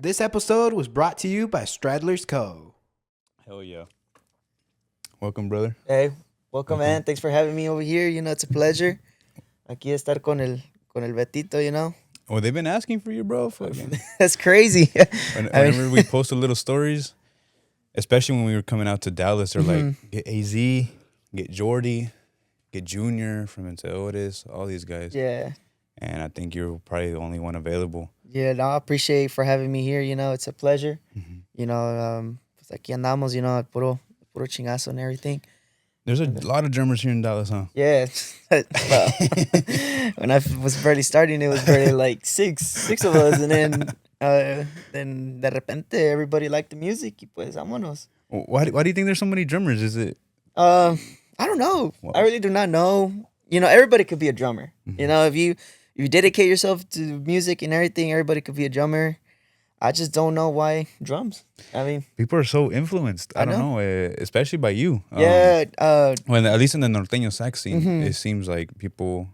This episode was brought to you by Stradler's Co. Hell yeah. Welcome, brother. Hey, welcome, man. Thanks for having me over here. You know, it's a pleasure. Aquí estar con el Betito, you know. Oh, they've been asking for you, bro. Fucking. That's crazy. Whenever we post the little stories, especially when we were coming out to Dallas, they're like, get AZ, get Jordy, get Junior from Otis, all these guys. Yeah. And I think you're probably the only one available. Yeah, no, I appreciate for having me here. You know, it's a pleasure. You know, pues aquí andamos, you know, puro chingazo and everything. There's a lot of drummers here in Dallas, huh? Yeah. Well, when I was barely starting, it was barely like six of us. And then de repente, everybody liked the music. Y pues, vámonos. Why do you think there's so many drummers? Is it? I don't know. Wow. I really do not know. You know, everybody could be a drummer. You know, if you dedicate yourself to music and everything, everybody could be a drummer. I just don't know why drums. I mean, People are so influenced. I don't know, especially by you. Yeah. When at least in the norteño sax scene, it seems like people,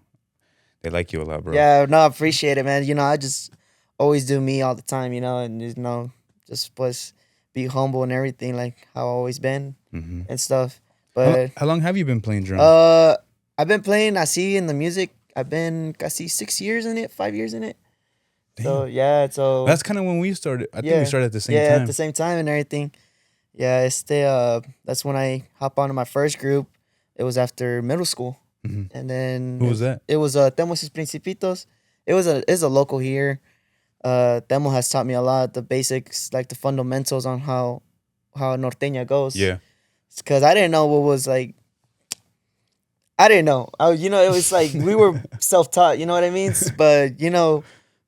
they like you a lot, bro. Yeah, no, I appreciate it, man. You know, I just always do me all the time, you know, and, you know, just plus be humble and everything, like how I've always been and stuff. But How long have you been playing drums? I've been playing, in the music. I've been, 6 years in it, 5 years in it. Damn. So, yeah, so. That's kind of when we started. I think we started at the same time. Yeah, at the same time and everything. Yeah, that's when I hop onto my first group. It was after middle school. And then. Who was that? It was Temos y Principitos. It's a local here. Temo has taught me a lot, the basics, like the fundamentals on how norteña goes. Yeah. Because I didn't know what was like. I didn't know. It was like we were self-taught, you know what I mean? But, you know,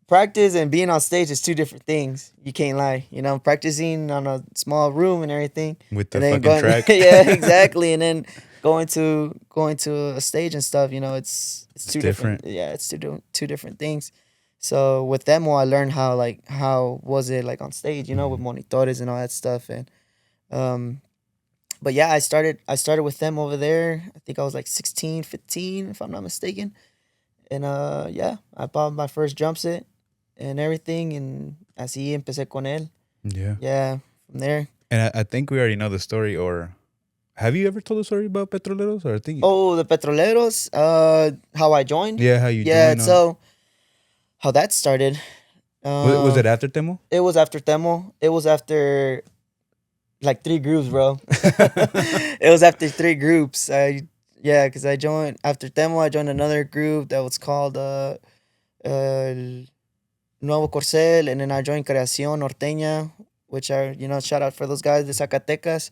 practice and being on stage is two different things. You can't lie. You know, practicing on a small room and everything. With the and fucking track. Yeah, exactly. And then going to a stage and stuff, you know, it's two different. Yeah, it's two different things. So with Demo, I learned how was it like on stage, you know, with monitores and all that stuff. And but yeah, I started with them over there. I think I was like 16, 15, if I'm not mistaken. And yeah, I bought my first drum set and everything, and así empecé con él. Yeah. Yeah, from there. And I think we already know the story, or have you ever told the story about Petroleros? Or I think Oh, the Petroleros, how I joined? Yeah, how you Yeah, joined. so how that started. Was it after Temo? It was after Temo. It was after like 3 groups, bro. It was after 3 groups. Because I joined after Temo. I joined another group that was called Nuevo Corcel, and then I joined Creación Norteña, which are, you know, shout out for those guys, the Zacatecas.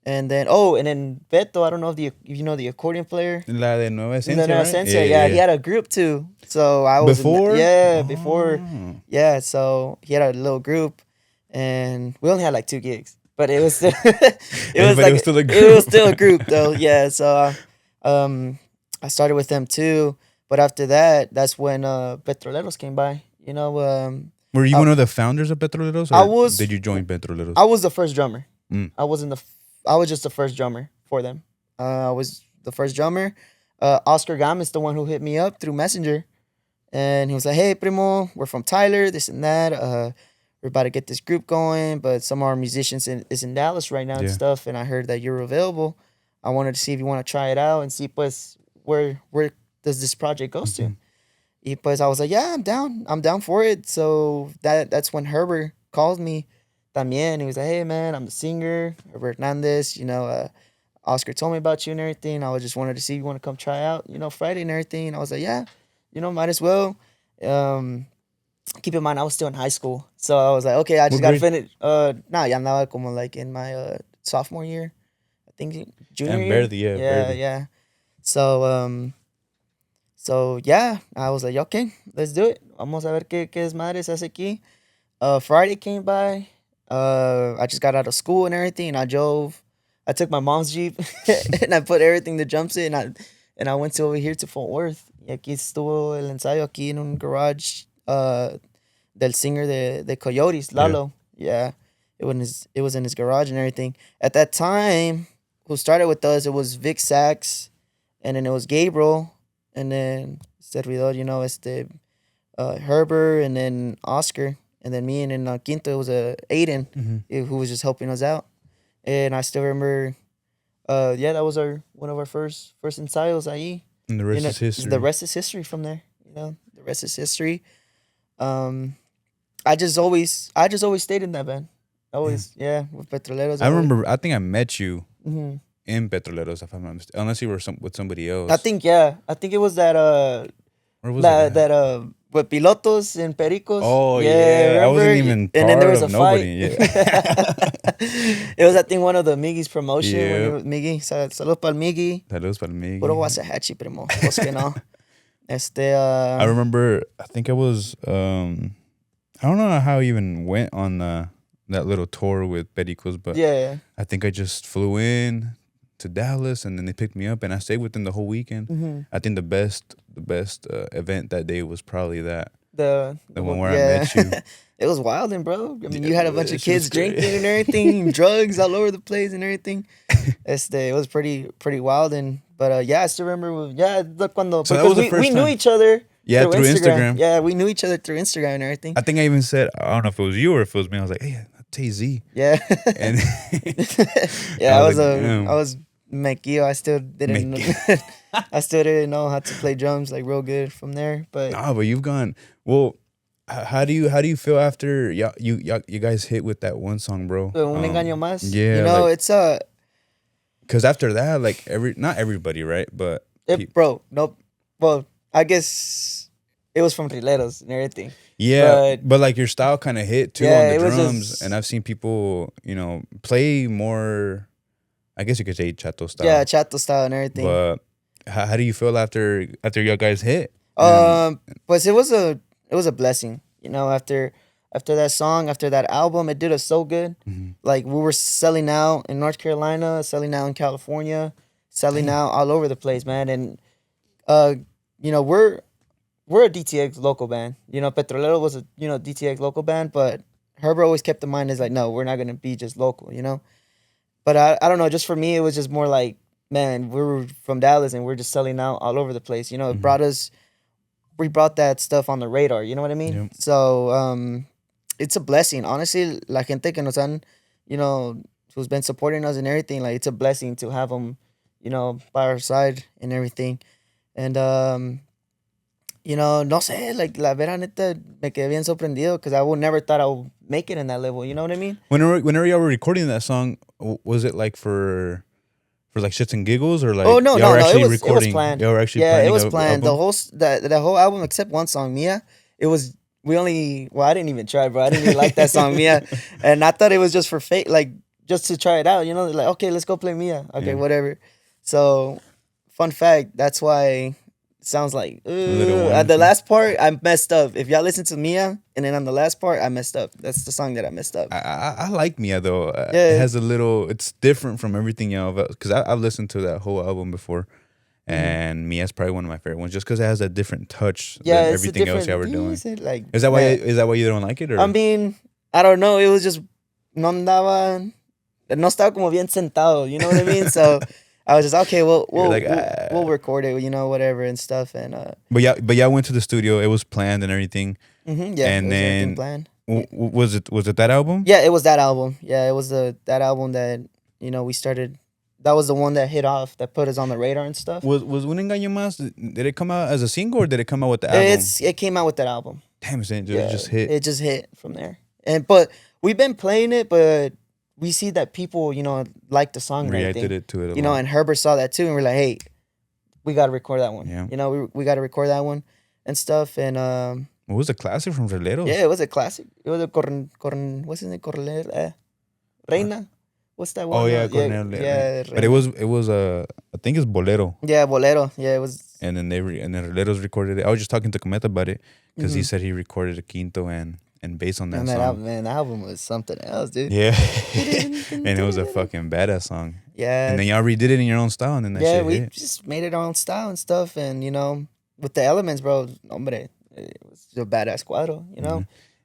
And then Beto, I don't know if you know the accordion player. La de Nueva Esencia, Nueva right? Esencia, yeah, he had a group too. So I was Before? Before. Yeah, so he had a little group, and we only had like 2 gigs. But it was still, it was still a group. It was still a group though, yeah. So I started with them too. But after that, that's when Petroleros came by. You know, were you one of the founders of Petroleros? Or did you join Petroleros? I was the first drummer. I was just the first drummer for them. I was the first drummer. Oscar Gomez, the one who hit me up through Messenger, and he was like, "Hey, primo, we're from Tyler, this and that. We're about to get this group going, but some of our musicians is in Dallas right now and stuff. And I heard that you're available. I wanted to see if you want to try it out and see, pues, where does this project goes to." Y pues I was like, "Yeah, I'm down. I'm down for it." So that's when Herbert called me. También. He was like, "Hey, man, I'm the singer, Herbert Hernandez. You know, Oscar told me about you and everything. I just wanted to see if you want to come try out, you know, Friday and everything." And I was like, "Yeah, you know, might as well." Keep in mind, I was still in high school. So I was like, okay, I just got to finish. Ya andaba como like in my sophomore year. I think junior year. Barely, yeah. Barely. Yeah. So yeah, I was like, okay, let's do it. Vamos a ver qué desmadre se hace aquí. Friday came by. I just got out of school and everything, and I drove. I took my mom's Jeep and I put everything the drum set, and I went over here to Fort Worth. Y aquí estuvo el ensayo aquí en un garage del singer de Coyotes, Lalo. Yeah. It was in his garage and everything. At that time, who started with us, it was Vic Sax, and then it was Gabriel, and then servidor, you know, Herbert, and then Oscar. and then me, and in quinto it was Aiden who was just helping us out. And I still remember, that was one of our first ensayos ahí. And the rest is history. The rest is history from there. The rest is history. I just always stayed in that band. Always, with Petroleros. I remember. I think I met you in Petroleros, if I'm not mistaken. Unless you were with somebody else. I think it was that. Where was that? With Pilotos and Pericos. Oh yeah, I wasn't even part and then there was of a nobody. fight. Yeah. It was, I think, one of the Miggy's promotion. Yeah. Miggy, saludos para el Miggy. Saludos para el Miggy. Puro Wasahachi, primo. Pues que no. I remember. I think I was. I don't know how I even went on that little tour with Pericos, but I think I just flew in to Dallas, and then they picked me up, and I stayed with them the whole weekend. I think the best event that day was probably that. The one where I met you. It was wilding, bro. I mean, you had a bunch of kids drinking and everything, drugs all over the place and everything. It was pretty wilding. But I still remember. We knew each other. Yeah, through Instagram. Yeah, we knew each other through Instagram and everything. I think I even said, I don't know if it was you or if it was me. I was like, hey, TZ. Yeah. And I was Mequillo. I still didn't know how to play drums like real good from there. But but you've gone. Well, how do you feel after you guys hit with that one song, bro? Un engaño más. Yeah, it's because after that, like not everybody, right? But bro, nope. Well, I guess it was from Rileros and everything. Yeah, but like your style kind of hit too on the drums, and I've seen people, play more. I guess you could say chato style. Yeah, chato style and everything. But how do you feel after you guys hit? Pues it was a blessing, after that song, after that album, it did us so good. Like we were selling out in North Carolina, selling out in California, selling out all over the place, man. And we're a DTX local band. Petrolero was a DTX local band, but Herbert always kept in mind is like, no, we're not gonna be just local, But I don't know, just for me, it was just more like, man, we were from Dallas and we're just selling out all over the place. It we brought that stuff on the radar. You know what I mean? Yep. So it's a blessing, honestly. La gente que nos han, who's been supporting us and everything, like it's a blessing to have them, by our side and everything. And no sé, like la vera neta me quedé bien sorprendido because I would never thought I would make it in that level. You know what I mean? Whenever y'all were recording that song, was it like for like shits and giggles or like? Oh no, it was planned. Y'all were actually planning. Yeah, it was planned. The whole album except one song, Mia. It was I didn't even try, bro. I didn't even like that song, Mia, and I thought it was just for fake, like just to try it out. Like okay, let's go play Mia. Okay, whatever. So, fun fact, that's why. Sounds like at the last part I messed up. If y'all listen to Mia and then on the last part I messed up. That's the song that I messed up. I like Mia though. It has it's different from everything y'all because I've listened to that whole album before, and Mia's probably one of my favorite ones just because it has a different touch than everything else y'all were doing. Is that why you don't like it? Or? I mean, I don't know. It was just no estaba como bien sentado. You know what I mean? So. I was just okay. We'll record it, whatever and stuff. And but y'all went to the studio. It was planned and everything. Yeah, and then planned. Was it that album? Yeah, it was that album. Yeah, it was that album that we started. That was the one that hit off, that put us on the radar and stuff. Was Un Engaño Más? Did it come out as a single or did it come out with the album? It came out with that album. Damn, it just hit. It just hit from there. But we've been playing it, but. We see that people, like the song. Reacted it to it. And Herbert saw that too, and we're like, hey, we got to record that one. Yeah. We got to record that one and stuff. And it was a classic from Rileros. Yeah, it was a classic. It was a what's his name? Reina. What's that one? Oh yeah, yeah. But it was I think it's Bolero. Yeah, Bolero. Yeah, it was. And then Rileros recorded it. I was just talking to Cometa about it because he said he recorded a quinto and bass on that song. The album was something else, dude. Yeah. And it was a fucking badass song. Yeah. And then y'all redid it in your own style and then that shit we hit. just made it our own style and stuff. And, with the elements, bro, hombre, it was a badass cuadro,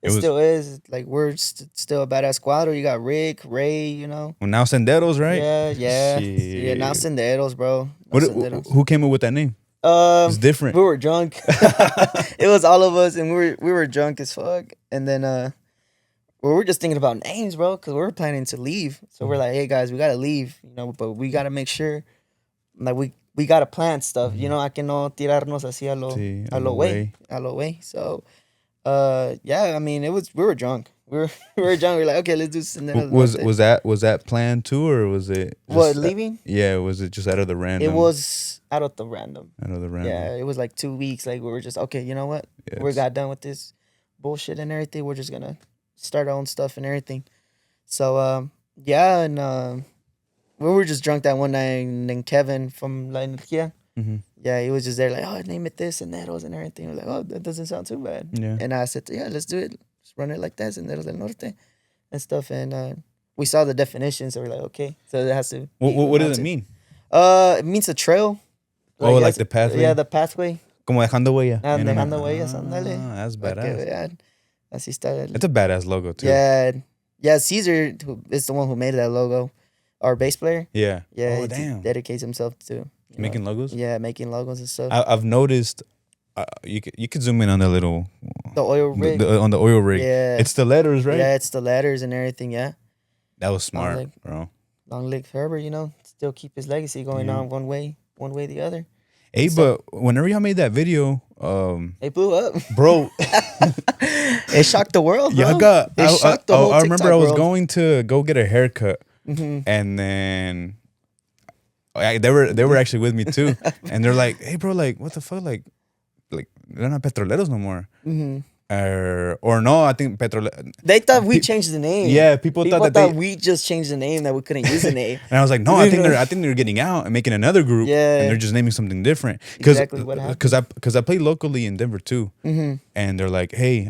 It still is. Like, we're still a badass cuadro. You got Rick, Ray, Well, now Senderos, right? Yeah. Shit. Yeah, now Senderos, bro. Who came up with that name? It's different. We were drunk. It was all of us, and we were drunk as fuck. And then we were just thinking about names, bro, because we were planning to leave. So we're like, hey guys, we gotta leave, you know, but we gotta make sure, like we gotta plan stuff, you know. I can no tirarnos así a lo way. So, yeah, I mean, we were drunk. We were drunk. We were like, okay, let's do Senderos. Was that planned too, or was it what leaving? Yeah, was it just out of the random? It was out of the random. Out of the random. Yeah, it was like 2 weeks. Like we were just okay. You know what? Yeah, we got done with this bullshit and everything. We're just gonna start our own stuff and everything. So yeah, and we were just drunk that one night, and then Kevin from La Energía. Yeah, he was just there like, oh, name it this and that and everything. We're like, oh, that doesn't sound too bad. Yeah. And I said, yeah, let's do it. Let's run it like that, Senderos del Norte and stuff. And we saw the definition, so we're like, okay. So it has to. What does it mean? It means a trail. Like the pathway? Yeah, the pathway. Como dejando huella. Dejando huellas, ándale. That's badass. Yeah, así está. It's a badass logo, too. Yeah, Caesar is the one who made that logo. Our bass player. Yeah. Yeah, oh, damn. Dedicates himself to making logos? Yeah, making logos and stuff. I've noticed, you could zoom in on the little... The oil rig. On the oil rig. Yeah. It's the letters, right? Yeah, it's the letters and everything, yeah. That was smart, bro. Long leg Herbert, you know, still keep his legacy going on one way the other. Hey, but whenever y'all made that video, it blew up, bro. It shocked the world, bro. It shocked the whole I remember TikTok I was world. going to go get a haircut, and then they were actually with me too, and they're like, "Hey, bro, like, what the fuck, like they're not Petroleros no more." Or no, I think They thought we changed the name. Yeah, people thought we just changed the name, that we couldn't use the name. And I was like, no, I think they're getting out and making another group. Yeah, and they're just naming something different. Exactly what happened. Because I play locally in Denver too, and they're like, hey,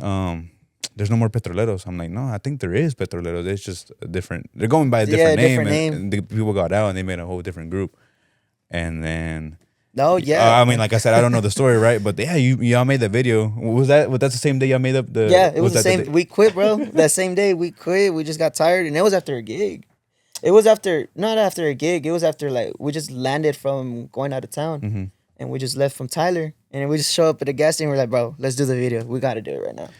there's no more Petroleros. I'm like, no, I think there is Petroleros. It's just a different. They're going by a different name. And the people got out and they made a whole different group, and then. No, yeah. I mean, like I said, I don't know the story, right? But yeah, y'all made that video. Was that the same day y'all made up the? Yeah, it was the same. We quit, bro. That same day we quit. We just got tired, and it was after a gig. It was not after a gig. It was after like we just landed from going out of town, and we just left from Tyler, and we just show up at the gas station. We're like, bro, let's do the video. We got to do it right now.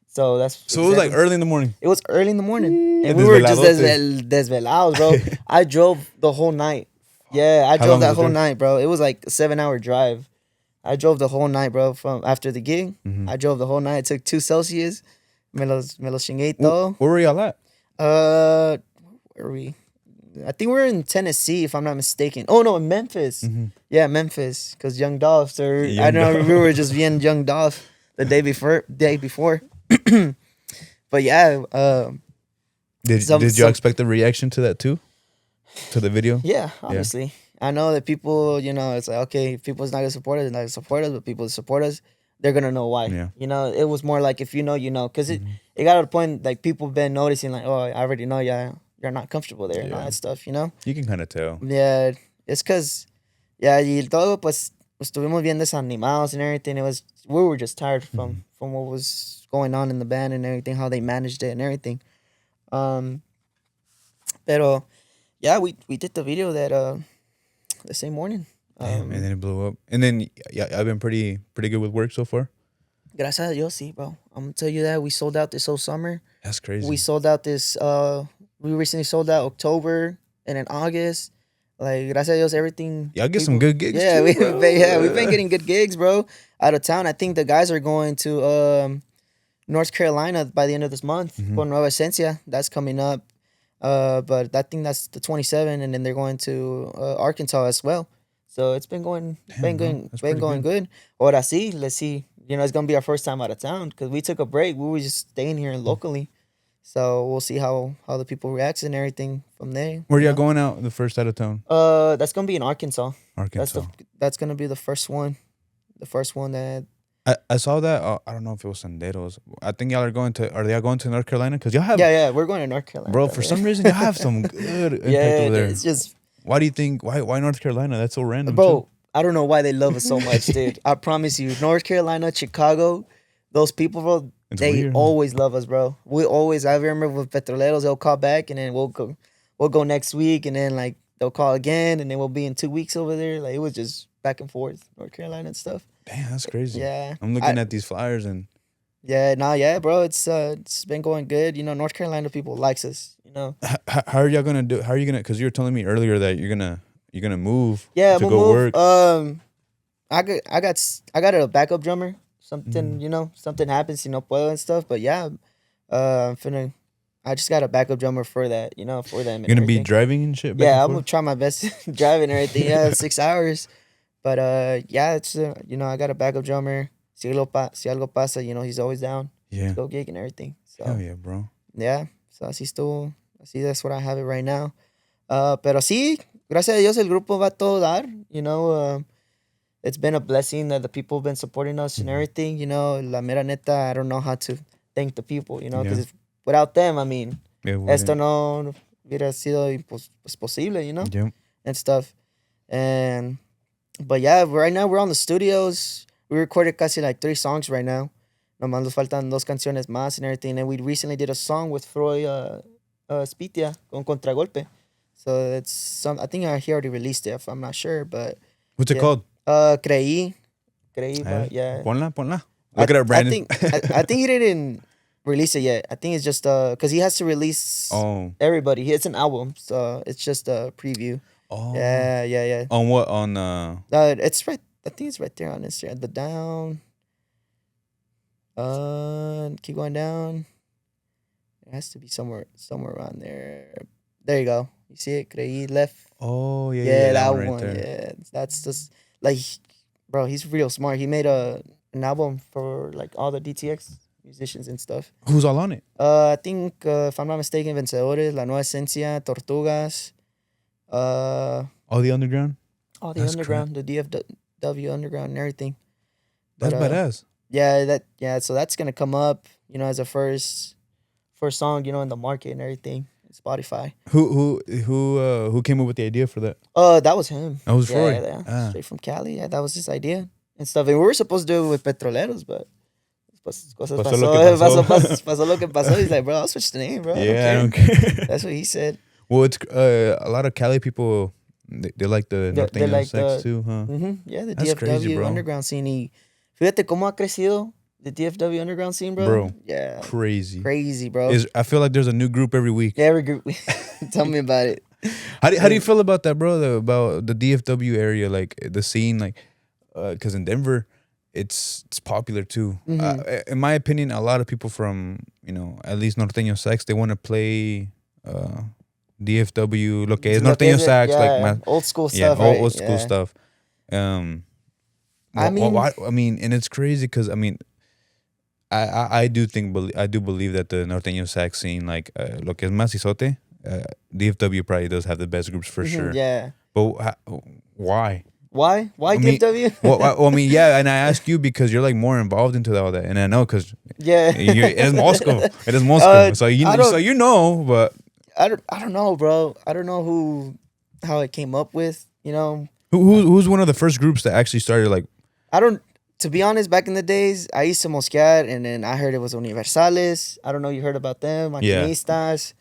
So it was like early in the morning. It was early in the morning, and we were just desvelados, bro. I drove the whole night. Yeah, I drove that whole night, bro. It was like a 7-hour drive. I drove the whole night, bro, from after the gig. I drove the whole night. I took 2 Celsius. Me los chingué todo. Where were y'all at? Where were we? I think we were in Tennessee, if I'm not mistaken. Oh, no, in Memphis. Yeah, Memphis. Because Young Dolph, I don't know, we were just being Young Dolph the day before. But yeah. Did y'all expect the reaction to that too? To the video? Yeah, obviously. Yeah. I know that people, you know, it's like, okay, if people's not going to support us, they're not going to support us, but people support us, they're going to know why. Yeah. You know, it was more like, if you know, you know. Because it got to the point, like, people been noticing, like, oh, I already know you're not comfortable there and all that stuff, you know? You can kind of tell. Yeah, it's because, yeah, y todo, pues, estuvimos bien desanimados and everything. We were just tired from what was going on in the band and everything, how they managed it and everything. Pero... yeah, we did the video the same morning. Damn, and then it blew up. And then I've been pretty good with work so far. Gracias a Dios, sí, bro. I'm gonna tell you that we sold out this whole summer. That's crazy. We sold out this. We recently sold out October and in August. Like, gracias a Dios, everything. Y'all get some good gigs. Yeah, too, we've been getting good gigs, bro. Out of town. I think the guys are going to North Carolina by the end of this month. For Nueva Esencia, that's coming up. But I think that's the 27th, and then they're going to Arkansas as well. So it's been going good. Ahora sí, let's see. You know, it's gonna be our first time out of town because we took a break. We were just staying here locally, so we'll see how the people react and everything from there. Where y'all going out the first out of town? That's gonna be in Arkansas. That's gonna be the first one. The first one that. I saw that. I don't know if it was Senderos. I think y'all are going to. Are y'all going to North Carolina? Because y'all have. Yeah, we're going to North Carolina. Bro, for some reason y'all have some good impact over there. It's just. Why do you think? Why North Carolina? That's so random. Bro, too. I don't know why they love us so much, dude. I promise you, North Carolina, Chicago, those people, bro, they always love us, bro. I remember with Petroleros, they'll call back, and then we'll go next week, and then like they'll call again, and then we'll be in 2 weeks over there. Like, it was just back and forth, North Carolina and stuff. Damn, that's crazy. Yeah. I'm looking at these flyers and Yeah, bro. It's been going good. North Carolina people likes us. How are y'all gonna do? How are you gonna? Because you were telling me earlier that you're gonna move. Yeah, to I'm go gonna move. work. I got a backup drummer. Something something happens, puedo and stuff. But yeah, I just got a backup drummer for that. For them. And You're gonna be everything. driving and shit. Yeah, I'm gonna try my best driving and everything. Yeah, 6 hours. But yeah, it's I got a backup drummer. Si algo pasa, he's always down. Yeah. To go gig and everything. So Hell yeah, bro. yeah, so that's what I have it right now. Pero sí, gracias a Dios el grupo va a todo dar. It's been a blessing that the people have been supporting us and everything. La mera neta, I don't know how to thank the people. Because without them, I mean, esto no hubiera sido posible. Yeah. And stuff. But yeah, right now we're on the studios. We recorded casi like 3 songs right now. Nomás nos faltan 2 canciones más and everything. And we recently did a song with Freud Spitia con Contragolpe. So it's I think he already released it. I'm not sure, but what's it called? Creí, yeah. Ponla. Look at our Brandon. I think he didn't release it yet. I think it's just because he has to release everybody. It's an album, so it's just a preview. Oh. Yeah. On what? On it's right. I think it's right there on Instagram. The down. Keep going down. It has to be somewhere around there. There you go. You see it? Creí left. Oh yeah. Yeah, that one. Right there. Yeah, that's just like, bro. He's real smart. He made an album for like all the DTX musicians and stuff. Who's all on it? I think if I'm not mistaken, Vencedores, La Nueva Esencia, Tortugas. All the underground. All the underground, the DFW underground and everything. That's badass. Yeah, so that's gonna come up, as a first song, in the market and everything, Spotify. Who came up with the idea for that? That was him. That was Freud. Yeah, straight from Cali. Yeah, that was his idea and stuff. And we were supposed to do it with Petroleros, but pasó lo que pasó. He's like, bro, I'll switch the name, bro. Yeah, I don't care. That's what he said. Well, it's a lot of Cali people. They like the Norteño like sex too, huh? Yeah, the That's DFW crazy, bro. underground scene. Fíjate cómo ha crecido the DFW underground scene, bro. Bro, yeah, crazy, bro. I feel like there's a new group every week. Yeah, every group. Tell me about it. How do you feel about that, bro? About the DFW area, like the scene, like, because in Denver, it's popular too. In my opinion, a lot of people from at least Norteño sax, they want to play DFW, lo que es Norteño sax, like old school stuff. Yeah, right? old school stuff. I mean, and it's crazy because I do believe that the Norteño sax scene, like lo que es Macizote, DFW probably does have the best groups for sure. Yeah. But why? Why DFW? Well, I mean, yeah, and I ask you because you're like more involved into all that, and I know because it is Moscow, so you know, but I don't know, bro. I don't know how it came up with, Who's one of the first groups that actually started like? To be honest, back in the days, I used to mosquear, and then I heard it was Universales. I don't know, you heard about them, Maquinistas.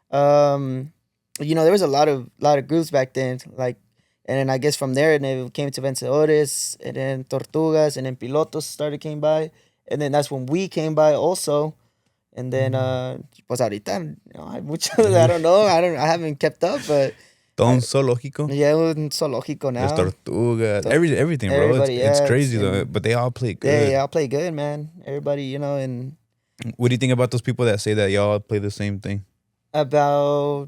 There was a lot of groups back then, like, and then I guess from there, and it came to Vencedores, and then Tortugas, and then Pilotos came by, and then that's when we came by also, and then pues ahorita, hay muchos, I don't know, I haven't kept up, but. Don Zoológico. Yeah, un zoológico now. There's Tortugas, everything, bro. It's crazy though, but they all play good. They all play good, man. Everybody, and. What do you think about those people that say that y'all play the same thing? About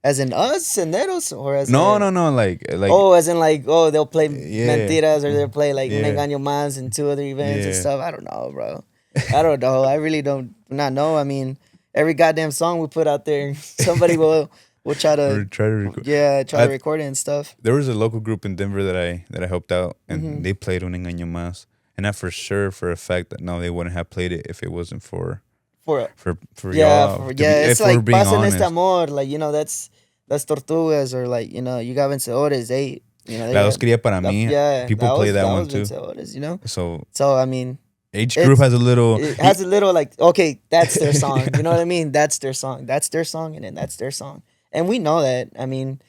as in us, Senderos, or as no, like as in like they'll play Mentiras, or they'll play like Un Engaño Más and 2 other events and stuff. I don't know, bro. I don't know. I really don't not know. I mean, every goddamn song we put out there, somebody will try to record. Yeah, to record it and stuff. There was a local group in Denver that I helped out, and they played Un Engaño Más, and that for a fact that no, they wouldn't have played it if it wasn't for y'all. It's like Pasen este amor, like that's Tortugas, or like you got Vencedores. They La Dos Quería para mí. Yeah, people play that one too. Vencedores, So I mean. Each group has a little. It has a little like, okay, that's their song. You know what I mean? That's their song. That's their song, and then that's their song. And we know that. I mean,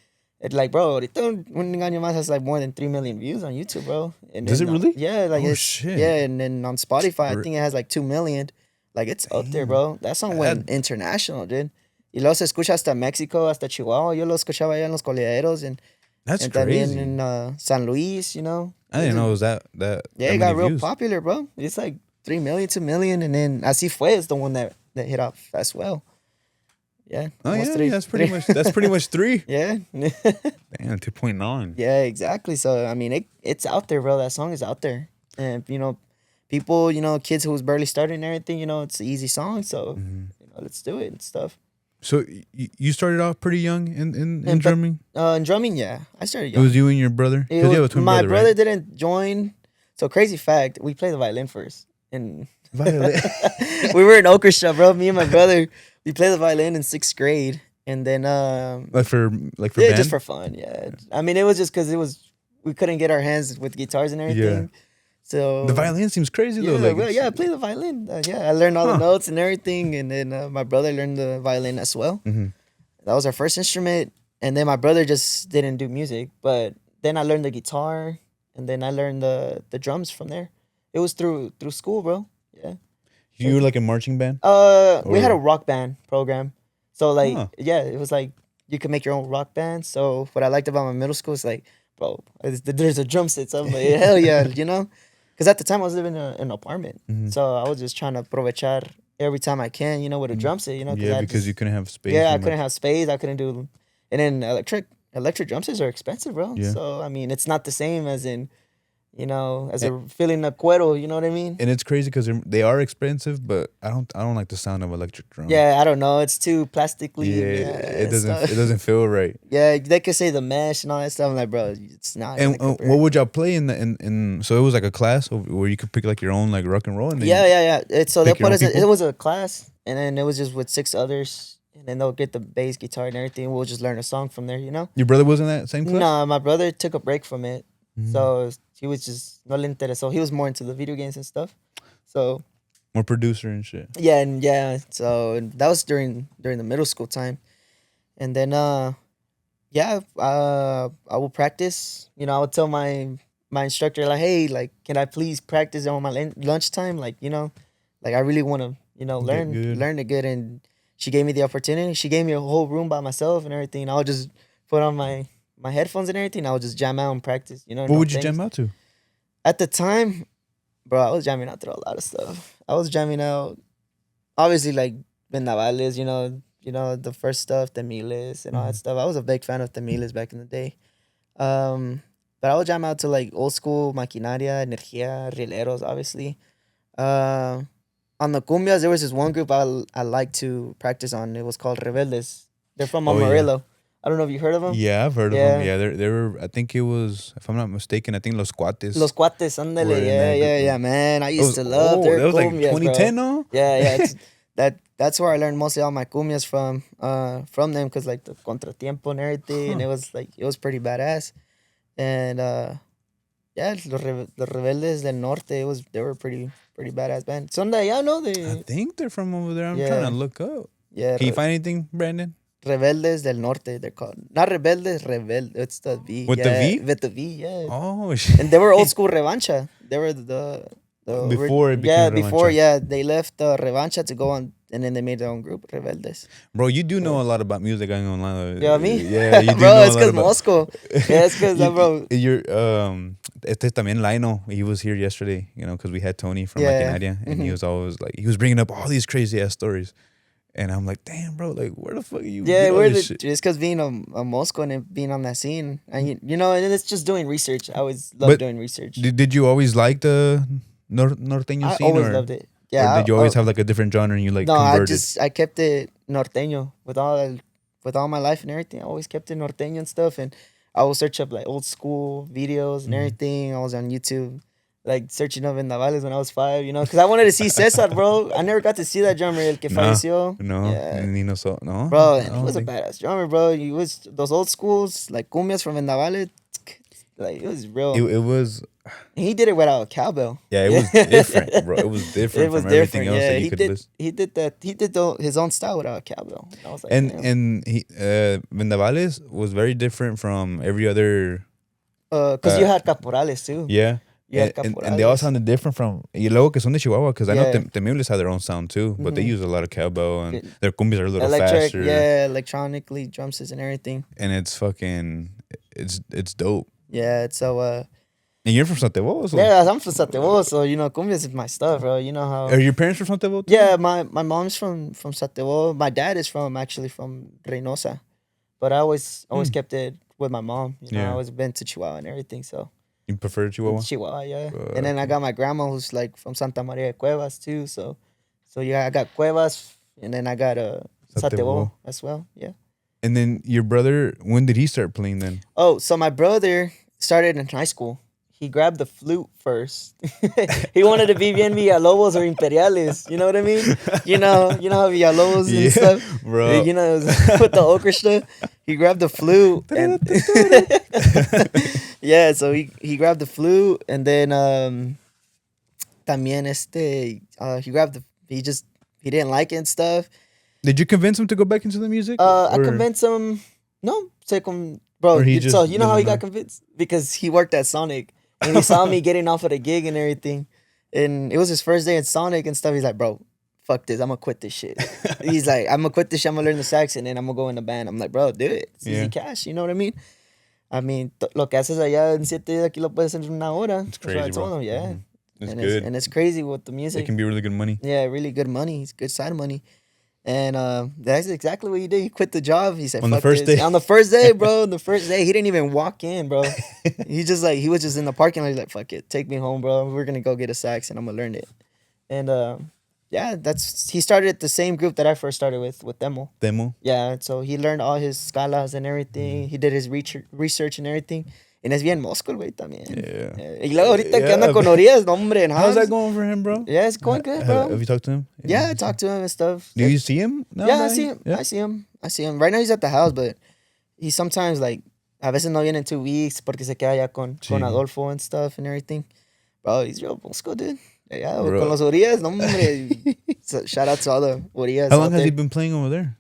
It's like, bro, ahorita Un Engaño Más has like more than 3 million views on YouTube, bro. And Does then, it really? Yeah, like shit. Yeah, and then on Spotify, I think it has like 2 million. Like it's up there, bro. That song went international, dude. Y luego se escucha hasta Mexico, hasta Chihuahua. Yo lo escuchaba allá en los coleaderos and That's crazy. También in San Luis, you know. I didn't know it was that. Yeah, it got real popular, bro. It's like 3 million, 2 million, and then Así Fue is the one that hit off as well. Yeah. Oh yeah, three. That's pretty much 3. Yeah. Damn, 2.9. Yeah, exactly. So I mean, it's out there, bro. That song is out there, and you know, people, you know, kids who's barely starting and everything, you know, it's an easy song. So you know, let's do it and stuff. So you started off pretty young in drumming. In drumming, yeah, I started young. It was you and your brother. You have a twin my brother, right? didn't join. So crazy fact, we played the violin first, and Violin. we were in orchestra, bro. Me and my brother, we played the violin in 6th grade, and then like for yeah, band? just for fun. Yeah, I mean, it was just because we couldn't get our hands with guitars and everything. Yeah. So the violin seems crazy though. I play the violin. I learned all the notes and everything, and then my brother learned the violin as well. Mm-hmm. That was our first instrument, and then my brother just didn't do music, but then I learned the guitar, and then I learned the drums from there. It was through school, bro. Yeah. You were like a marching band? We had a rock band program, so like it was like you could make your own rock band. So what I liked about my middle school is like, bro, there's a drum set. So I'm like, hell yeah, you know. Because at the time I was living in an apartment. So I was just trying to aprovechar every time I can, you know, with a drum set, you know. Yeah, because you couldn't have space. Yeah, I couldn't have space. I couldn't do... And then electric drum sets are expensive, bro. Yeah. So, I mean, it's not the same as in, you know, as a feeling a cuero, you know what I mean? And it's crazy because they are expensive, but I don't like the sound of electric drums. Yeah, I don't know. It's too plastically. Yeah, it doesn't feel right. Yeah, they could say the mesh and all that stuff. I'm like, bro, it's not. And what would y'all play in so it was like a class where you could pick like your own like rock and roll? And yeah. So they put us. People? It was a class, and then it was just with 6 others, and then they'll get the bass guitar and everything. We'll just learn a song from there, you know. Your brother was in that same class? No, my brother took a break from it, so he was just no le interesó. He was more into the video games and stuff. So more producer and shit. Yeah. So that was during the middle school time, and then I will practice. You know, I would tell my instructor like, hey, like, can I please practice on my lunchtime? Like, you know, like I really want to, you know, learn it good. And she gave me the opportunity. She gave me a whole room by myself and everything. And I would just put on my headphones and everything. I would just jam out and practice. You know. What would you jam out to? At the time, bro, I was jamming out to a lot of stuff. I was jamming out, obviously, like vendavales, you know, the first stuff, Temiles and all that stuff. I was a big fan of Temiles back in the day. But I would jam out to like old school Maquinaria, Energía, Rieleros, obviously. On the cumbias, there was this one group I liked to practice on. It was called Rebeldes. They're from Amarillo. Yeah. I don't know if you heard of them. Yeah, I've heard of them. Yeah, they were. I think it was, if I'm not mistaken, I think Los Cuates. Los Cuates, ándale. Yeah, man. I used to love their cumbias. That was like 2010, bro. no? Yeah. That's where I learned mostly all my cumbias from them, because like the contratiempo and everything, and it was pretty badass. And Los Rebeldes del Norte, they were pretty badass band. Son de allá, no? I think they're from over there. I'm trying to look up. Yeah. Can you find anything, Brandon? Rebeldes del Norte, they're called. Not Rebeldes, Rebelde. It's the V. With the V? With the V, yeah. Oh, shit. And they were old school Revancha. They were the before it became Revancha. They left Revancha to go on, and then they made their own group, Rebeldes. Bro, you do know a lot about music. I ain't gonna lie. Yeah, me? Yeah, you do bro, know it's because Moscow. Yeah, it's because bro. You're también Lino. He was here yesterday, you know, because we had Tony from Maquinaria, and he was always like, he was bringing up all these crazy ass stories. And I'm like, damn, bro, like, where the fuck are you? Yeah, it's because being a Moscow and being on that scene, and you know, and it's just doing research. I always love doing research. Did you always like the norteño scene? I always loved it. Yeah. Or did you always have like a different genre and you like converted? No, I kept it norteño with all my life and everything. I always kept it norteño and stuff, and I will search up like old school videos and everything. I was on YouTube, like searching up vendavales when I was 5, you know, because I wanted to see Cesar, bro. I never got to see that drummer, el que falleció. No, no. Bro, and he was a badass drummer, bro. He was those old schools, like cumbias from vendavales. Like it was real. It was. He did it without a cowbell. Yeah, it was different, bro. It was different from everything else that you could listen. He did that. He did his own style without a cowbell. I was like, and he Vendavales was very different from every other. Because you had caporales too. Yeah. Yeah, and they all sounded different from y luego que son de Chihuahua, because I know Temibles have their own sound too, but they use a lot of cowbell and their cumbias are a little faster. Yeah, electronically drumsets and everything. And it's fucking, it's dope. Yeah, it's so. And you're from Santiago, so. Yeah, I'm from Santiago, so cumbias is my stuff, bro. You know how. Are your parents from Santiago too? Yeah, my mom's from Santiago. My dad is actually from Reynosa, but I always kept it with my mom. I always been to Chihuahua and everything, so. You prefer Chihuahua? Chihuahua, yeah. And then I got my grandma who's like from Santa Maria de Cuevas too. So yeah, I got Cuevas, and then I got Satebo as well. Yeah. And then your brother, when did he start playing then? Oh, so my brother started in high school. He grabbed the flute first. He wanted to be bien Villalobos or Imperiales. You know what I mean? You know how Villalobos and stuff? Bro. With the orchestra. He grabbed the flute. And yeah, so he grabbed the flute, and then también he didn't like it and stuff. Did you convince him to go back into the music? I convinced him. No, bro. So you know how he got convinced? Because he worked at Sonic. And he saw me getting off of the gig and everything. And it was his first day at Sonic and stuff. He's like, bro, fuck this. I'm going to quit this shit. He's like, I'm going to quit this shit. I'm going to learn the sax and then I'm going to go in the band. I'm like, bro, do it. It's easy cash. You know what I mean? I mean, lo que haces allá en 7 días, aquí lo puedes hacer en una hora. It's crazy, bro. Yeah. Mm-hmm. It's good. And it's crazy with the music. It can be really good money. Yeah, really good money. It's good side money. And that's exactly what he did. He quit the job. He said, on the first day? On the first day, bro. On the first day. He didn't even walk in, bro. He was just in the parking lot. He's like, fuck it. Take me home, bro. We're going to go get a sax and I'm going to learn it. And yeah, he started at the same group that I first started with Demo. Demo? Yeah, so he learned all his scalas and everything. Mm-hmm. He did his research and everything. And es bien mosco el güey también. Yeah. Y luego ahorita que anda con Urias, no hombre. How's that going for him, bro? Yeah, it's going good, bro. Have you talked to him? Yeah, I talked to him and stuff. Do you see him now? Yeah, I see him. Yeah. I see him. Right now he's at the house, but he sometimes like, a veces no viene in 2 weeks porque se queda allá con Adolfo and stuff and everything. Bro, he's real mosco, dude. Yeah, con los Urias, no hombre. So, shout out to all the Urias. How long has he been playing over there?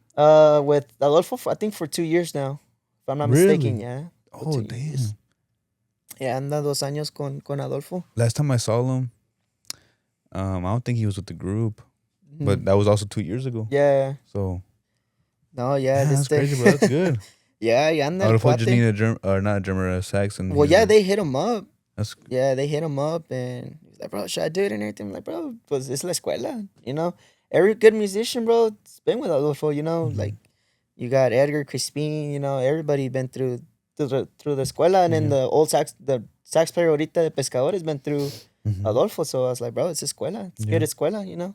With Adolfo, I think for 2 years now. If I'm not mistaken, yeah. Oh, damn. Years. Yeah, anda 2 años con Adolfo. Last time I saw him, I don't think he was with the group, but that was also 2 years ago. Yeah. So. No, yeah. That's crazy, bro. That's good. Yeah, anda. Adolfo just needed a drummer, a sax. And well, yeah, they hit him up. They hit him up, and he was like, bro, should I do it and everything? I'm like, bro, pues es la escuela, you know? Every good musician, bro, it's been with Adolfo, you know? Like, you got Edgar, Crispin, you know, everybody been through the escuela, and then the sax player ahorita de Pescadores been through Adolfo, so I was like, bro, it's escuela, it's good escuela, you know,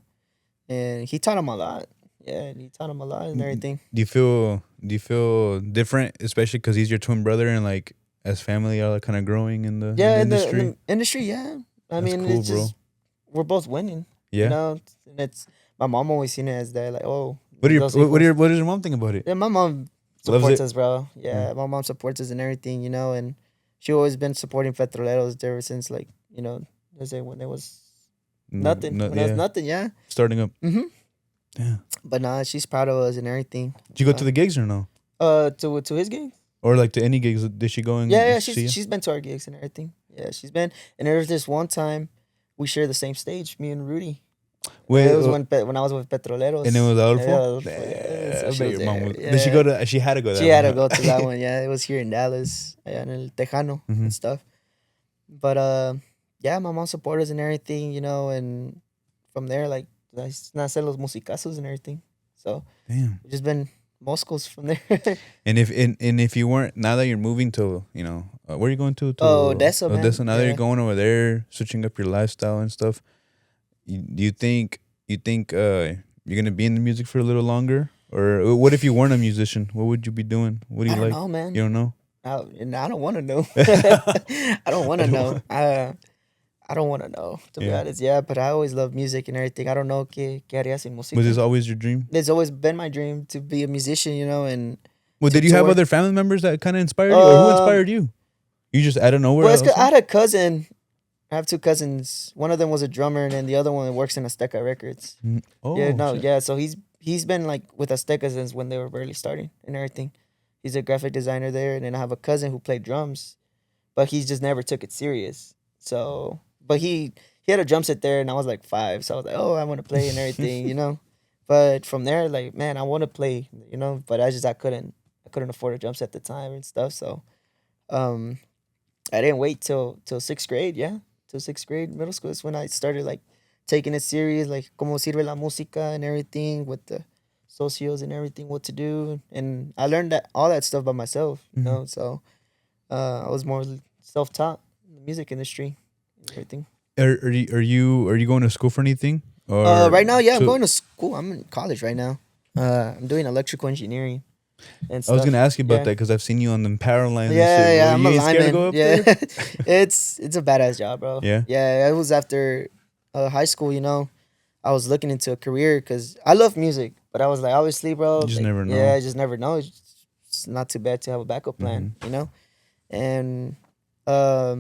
and he taught him a lot, he taught him a lot and everything. Do you feel different, especially because he's your twin brother, and like as family are like kind of growing in the industry? In the industry, yeah. I mean, cool, it's just we're both winning, you know, and it's my mom always seen it as that, like, oh, what does your mom think about it? Yeah, my mom supports us, bro. Yeah, my mom supports us and everything, you know, and she always been supporting Petroleros ever since, like, you know, when it was nothing. When it was nothing, yeah. Starting up. Mm-hmm. Yeah. But nah, she's proud of us and everything. Did you go to the gigs or no? To his gigs. Or like to any gigs? Did she go and she's been to our gigs and everything. Yeah, she's been. And there was this one time we shared the same stage, me and Rudy. Wait, it was when I was with Petroleros. And it was Adolfo? So your mom was, did she go to? She had to go. She had to go to that one. Yeah, it was here in Dallas, in el Tejano and stuff. But yeah, my mom supported us and everything, you know, and from there, like, nacen los musicazos and everything. So damn, we've just been Moscow's from there. and if you weren't, now that you're moving to, you know, where are you going to? Odessa, man. Odessa. Now that you're going over there, switching up your lifestyle and stuff. Do you think you're gonna be in the music for a little longer, or what if you weren't a musician? What would you be doing? What do you like? I don't know, man. You don't know? I don't want to know. I don't want to know. I don't want to know, to be honest. Yeah, but I always love music and everything. I don't know qué haría sin música. Was this always your dream? It's always been my dream to be a musician, you know. And well, did you have other family members that kind of inspired you, or who inspired you? You just out of nowhere? Well, it's 'cause I had a cousin. I have two cousins. One of them was a drummer, and then the other one works in Azteca Records. Oh, yeah, no, shit. yeah. So he's been like with Azteca since when they were barely starting and everything. He's a graphic designer there, and then I have a cousin who played drums, but he just never took it serious. So, but he had a drum set there, and I was like 5, so I was like, oh, I want to play and everything, you know. But from there, like, man, I want to play, you know. But I couldn't afford a drum set at the time and stuff. So, I didn't wait till 6th grade, yeah, till 6th grade, middle school is when I started like taking it serious, like como sirve la música and everything with the socios and everything, what to do, and I learned all that stuff by myself, you know. So I was more self-taught in the music industry and everything. Are you going to school for anything? Right now, yeah, I'm going to school. I'm in college right now. I'm doing electrical engineering and stuff. I was gonna ask you about that because I've seen you on the power lines. Yeah, and shit. I'm a scared to lineman. go up Yeah, there? it's a badass job, bro. Yeah, it was after high school. You know, I was looking into a career because I love music, but I was like, obviously, bro, you just like, never know. Yeah, I just never know. It's not too bad to have a backup plan, you know. And I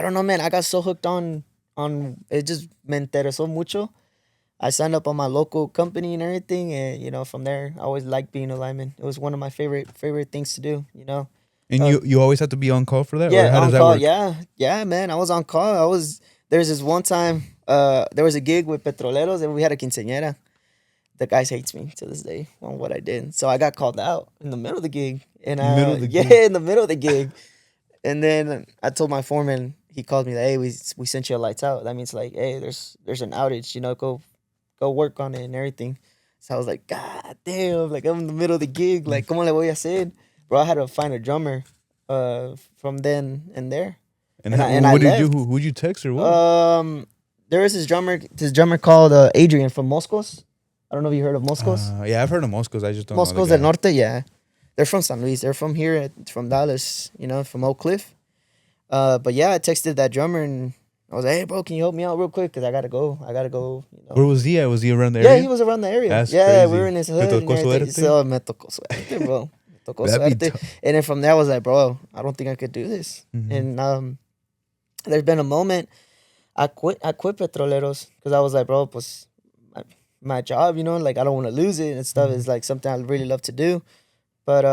don't know, man. I got so hooked on it. Just me interesó mucho. I signed up on my local company and everything, and you know, from there, I always liked being a lineman. It was one of my favorite things to do, you know. And you always have to be on call for that? Yeah, or how on does call. That work? Yeah, man. I was on call. There's this one time. There was a gig with Petroleros, and we had a quinceañera. The guys hates me to this day on what I did, so I got called out in the middle of the gig, and in the middle of the gig, and then I told my foreman. He called me like, hey, we sent you a lights out. That means like, hey, there's an outage. You know, go work on it and everything. So I was like, God damn, like I'm in the middle of the gig. Like, ¿cómo le voy a hacer? Bro, I had to find a drummer from then and there. And what did you do? Who'd you text or what? There was this drummer called Adrian from Moscos. I don't know if you heard of Moscos. Yeah, I've heard of Moscos. I just don't know. Moscos del Norte, yeah. They're from San Luis. They're from here, from Dallas, you know, from Oak Cliff. But yeah, I texted that drummer and I was like, hey, bro, can you help me out real quick? Because I got to go. You know. Where was he at? Was he around the area? Yeah, he was around the area. That's crazy. We were in his hood. Me tocó suerte? So, me tocó suerte, bro. Me tocó suerte. And then from there, I was like, bro, I don't think I could do this. And there's been a moment I quit Petroleros because I was like, bro, pues, my job, you know, like I don't want to lose it and stuff. It's like something I really love to do. But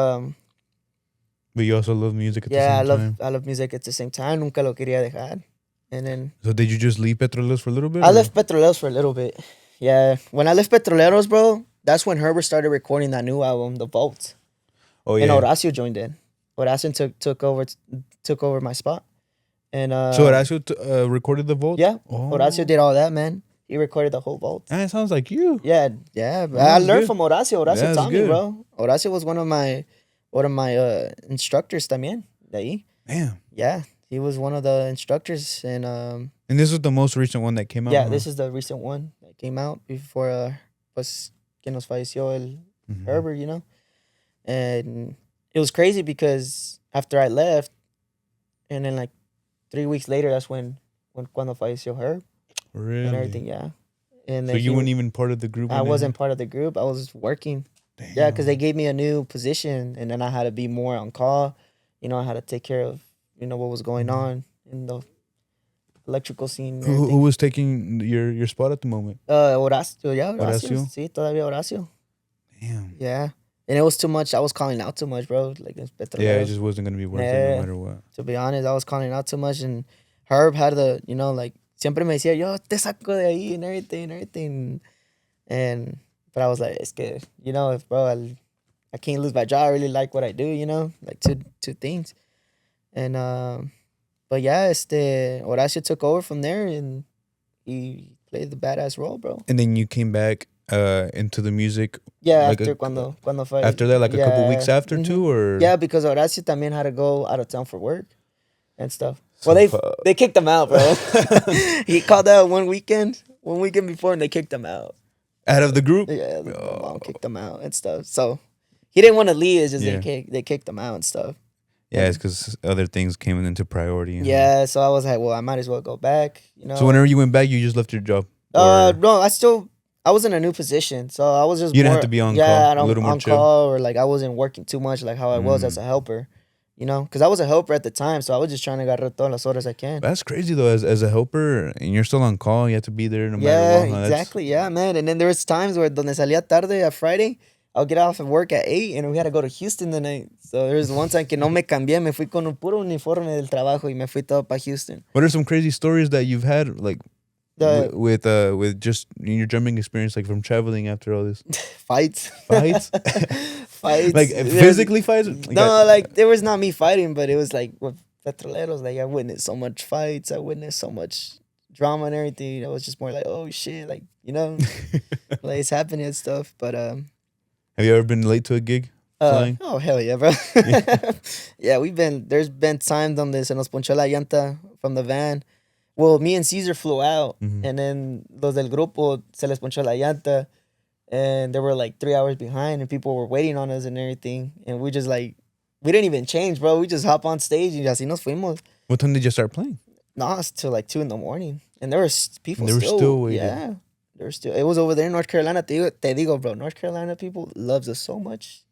you also love music at the same time. I love music at the same time. Nunca lo quería dejar. And then. So did you just leave Petroleros for a little bit? I left Petroleros for a little bit. Yeah. When I left Petroleros, bro, that's when Herbert started recording that new album, The Vault. Oh yeah. And Horacio joined in. Horacio took over my spot. And so Horacio recorded The Vault? Yeah. Oh. Horacio did all that, man. He recorded the whole Vault. And it sounds like you. Yeah. I learned from Horacio. Horacio taught me, bro. Horacio was one of my instructors también de ahí. Damn. Yeah, he was one of the instructors, and this was the most recent one that came out. Yeah, this is the recent one that came out before pues que nos falleció el Herbert, you know. And it was crazy because after I left, and then like 3 weeks later, that's when cuando falleció Herb. Really? And everything, yeah. And so you weren't even part of the group? I wasn't part of the group. I was working. Damn. Yeah, because they gave me a new position, and then I had to be more on call. You know, I had to take care of, you know, what was going on in the electrical scene. Who was taking your spot at the moment? Horacio, yeah, Horacio. Sí, todavía Horacio. Damn. Yeah. And it was too much. I was calling out too much, bro. Like, yeah, it just wasn't going to be worth it no matter what. To be honest, I was calling out too much, and Herb had the, you know, like, siempre me decía, yo te saco de ahí and everything. But I was like, it's good. You know, bro, I can't lose my job. I really like what I do, you know, like two things. And, but yeah, Horacio took over from there and he played the badass role, bro. And then you came back into the music. Yeah, like after cuando fue. After that, like a couple weeks after too, or? Yeah, because Horacio también had to go out of town for work and stuff. Well, they kicked him out, bro. He called out one weekend before, and they kicked him out. Out of the group? Yeah, my mom kicked him out and stuff. So he didn't want to leave. It's just they kicked him out and stuff. Yeah, it's because other things came into priority. Yeah, so I was like, well, I might as well go back. You know. So whenever you went back, you just left your job? No, I was in a new position, so I was just you didn't have to be on call. A little more on chill. Call, or like I wasn't working too much, like how I was as a helper. you know, because I was a helper at the time, so I was just trying to agarrar todas las horas I can. That's crazy though. As a helper, and you're still on call, you have to be there no matter what. Yeah, exactly. Yeah, man. And then there was times where donde salía tarde a Friday, I'll get off of work at 8 and we had to go to Houston the night. So there was one time que no me cambié, me fui con un puro uniforme del trabajo y me fui todo para Houston. What are some crazy stories that you've had, like with just your drumming experience, like from traveling after all this? Fights. Fights? Fights. Like physically fights? Like there was not me fighting, but it was like with Petroleros. Like I witnessed so much fights. I witnessed so much drama and everything. I was just more like, oh shit, like, you know, like it's happening and stuff. But have you ever been late to a gig? Flying? Oh hell yeah, bro. Yeah, there's been times donde se nos ponchó la llanta from the van. Well, me and Caesar flew out, and then los del grupo se les ponchó la llanta, and they were like 3 hours behind, and people were waiting on us and everything, and we just like, we didn't even change, bro. We just hop on stage and así nos fuimos. What time did you start playing? No, it's till like 2 in.the.morning, and there were people they were still waiting. Yeah, they were still. It was over there in North Carolina. Te digo, bro. North Carolina people loves us so much.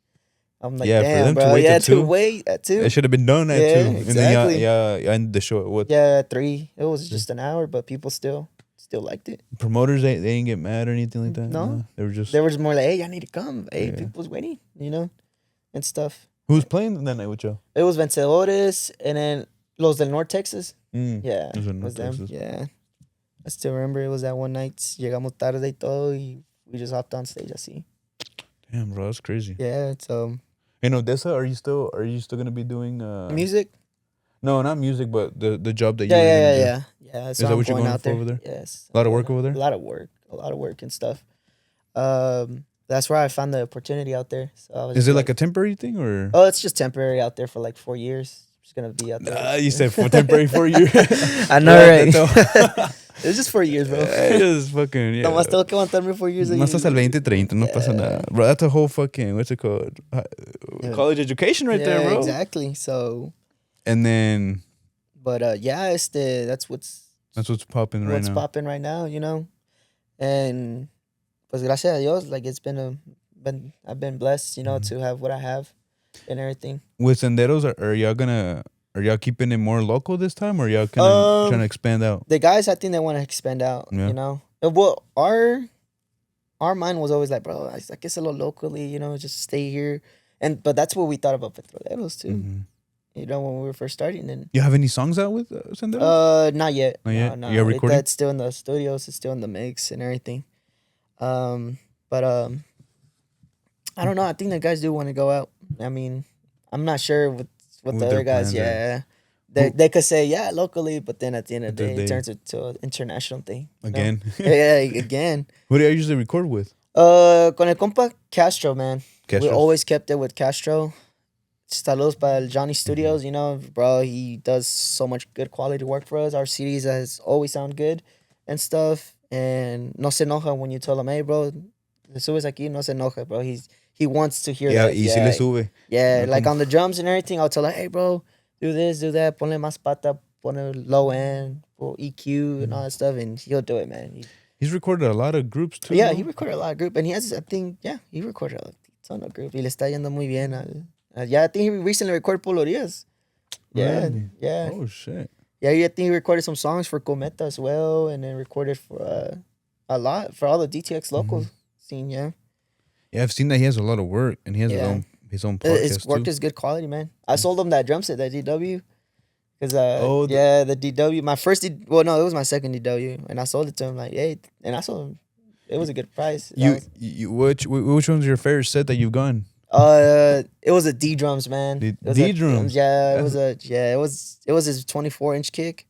I'm like, yeah, damn, for them bro. to wait yeah, at 2. to wait at 2. It should have been done at 2. Exactly. And then you ended the show at what? Yeah, 3. It was just an hour, but people still liked it. Promoters, they didn't get mad or anything like that? No. They were just more like, hey, I need to come. Hey, people's waiting, you know, and stuff. Who was playing that night with you? It was Vencedores and then Los del Norte Texas. Yeah. It was them. Yeah. I still remember it was that one night. Llegamos tarde y todo y we just hopped on stage así. Damn, bro, that's crazy. Yeah, it's In Odessa, are you still gonna be doing music? No, not music, but the job that you were gonna do. Yeah. Is that what you're going for over there? Yes. A lot of work over there? A lot of work and stuff. That's where I found the opportunity out there. So Is it like a temporary thing or? Oh, it's just temporary out there for like 4 years. Just gonna be out there. You said for temporary 4 years. I know, right? It was just 4 years, bro. Just fucking, yeah. Nomás tengo que aguantarme 4 years. Más hasta el 2030, no pasa nada. Bro, that's a whole fucking, what's it called? College education right there, bro. Exactly. So. And then. But that's what's popping right now. What's popping right now, you know? And pues gracias a Dios, like it's I've been blessed, you know, to have what I have and everything. With Senderos, are y'all keeping it more local this time, or y'all kind of trying to expand out? The guys, I think they want to expand out. You know, well, our mind was always like, bro, I guess a little locally, you know, just stay here. But that's what we thought about Petroleros too. You know, when we were first starting. And you have any songs out with Senderos? Not yet. Not yet. No. You're recording? It's still in the studios. It's still in the mix and everything. But I don't know. I think the guys do want to go out. I mean, I'm not sure what the other guys. Yeah, they could say locally, but then at the end of the day, it turns into an international thing. Again. Again. Who do you usually record with? Con el compa Castro, man. Castro. We always kept it with Castro. Saludos para el Johnny Studios, you know, bro. He does so much good quality work for us. Our CDs has always sound good and stuff. And no se enoja when you tell him, hey, bro, le subes aquí, no se enoja, bro. He wants to hear that. Y si le sube. Yeah, like on the drums and everything, I'll tell him, hey, bro, do this, do that, ponle más pata, ponle low end, EQ and all that stuff, and he'll do it, man. He's recorded a lot of groups too. Yeah, he recorded a lot of groups, and he has, I think, he recorded a ton of groups. Y le está yendo muy bien. I think he recently recorded Polorias. Yeah, really? Yeah. Oh, shit. Yeah, I think he recorded some songs for Cometa as well, and then recorded for a lot for all the DTX local scene, Yeah, I've seen that he has a lot of work, and he has his own podcast his work is good quality, man. I sold him that drum set, that DW. Because, the DW, it was my second DW, and I sold it to him, like, hey, and I sold him, it was a good price. Which one's your favorite set that you've gone? It was a D drums, man. D drums. Yeah, it was his 24-inch kick.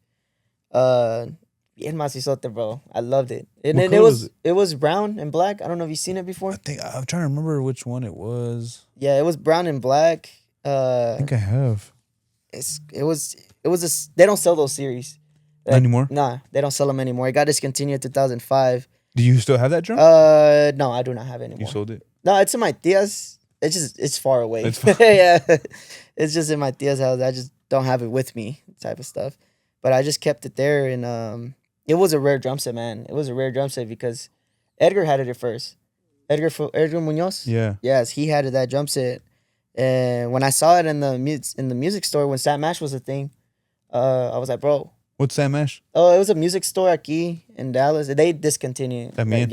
Bien macizote, bro. I loved it. And then it was brown and black. I don't know if you've seen it before. I'm trying to remember which one it was. Yeah, it was brown and black. I think I have. It was they don't sell those series. Not anymore? Nah, they don't sell them anymore. It got discontinued in 2005. Do you still have that drum? No, I do not have it anymore. You sold it? No, it's in my tia's. It's far away. Yeah. It's just in my tia's house. I just don't have it with me, type of stuff. But I just kept it there, and it was a rare drum set, man. It was a rare drum set because Edgar had it at first. Edgar Munoz? Yeah. Yes, he had that drum set. And when I saw it in the music store when Sam Ash was a thing, I was like, bro. What's Sam Ash? Oh, it was a music store aquí in Dallas. They discontinued. También.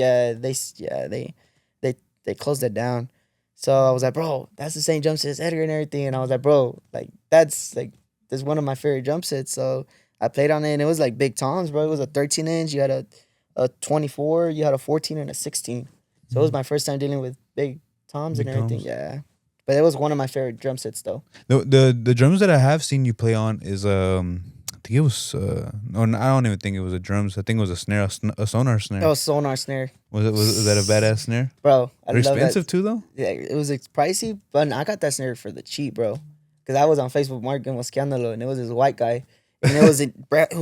They closed it down. So I was like, bro, that's the same jump set as Edgar and everything. And I was like, bro, like that's one of my favorite jump sets. So I played on it, and it was like big toms, bro. It was a 13-inch. You had a 24. You had a 14 and a 16. So it was my first time dealing with big toms and everything. Toms. Yeah. But it was one of my favorite drum sets, though. The drums that I have seen you play on is I think it was no, I don't even think it was a drums. I think it was a snare, a sonar snare. Oh, sonar snare. Was that a badass snare, bro? They're expensive too, though. Yeah, it was pricey, but I got that snare for the cheap, bro. Because I was on Facebook Marketing with Scandalo, and it was this white guy, and it was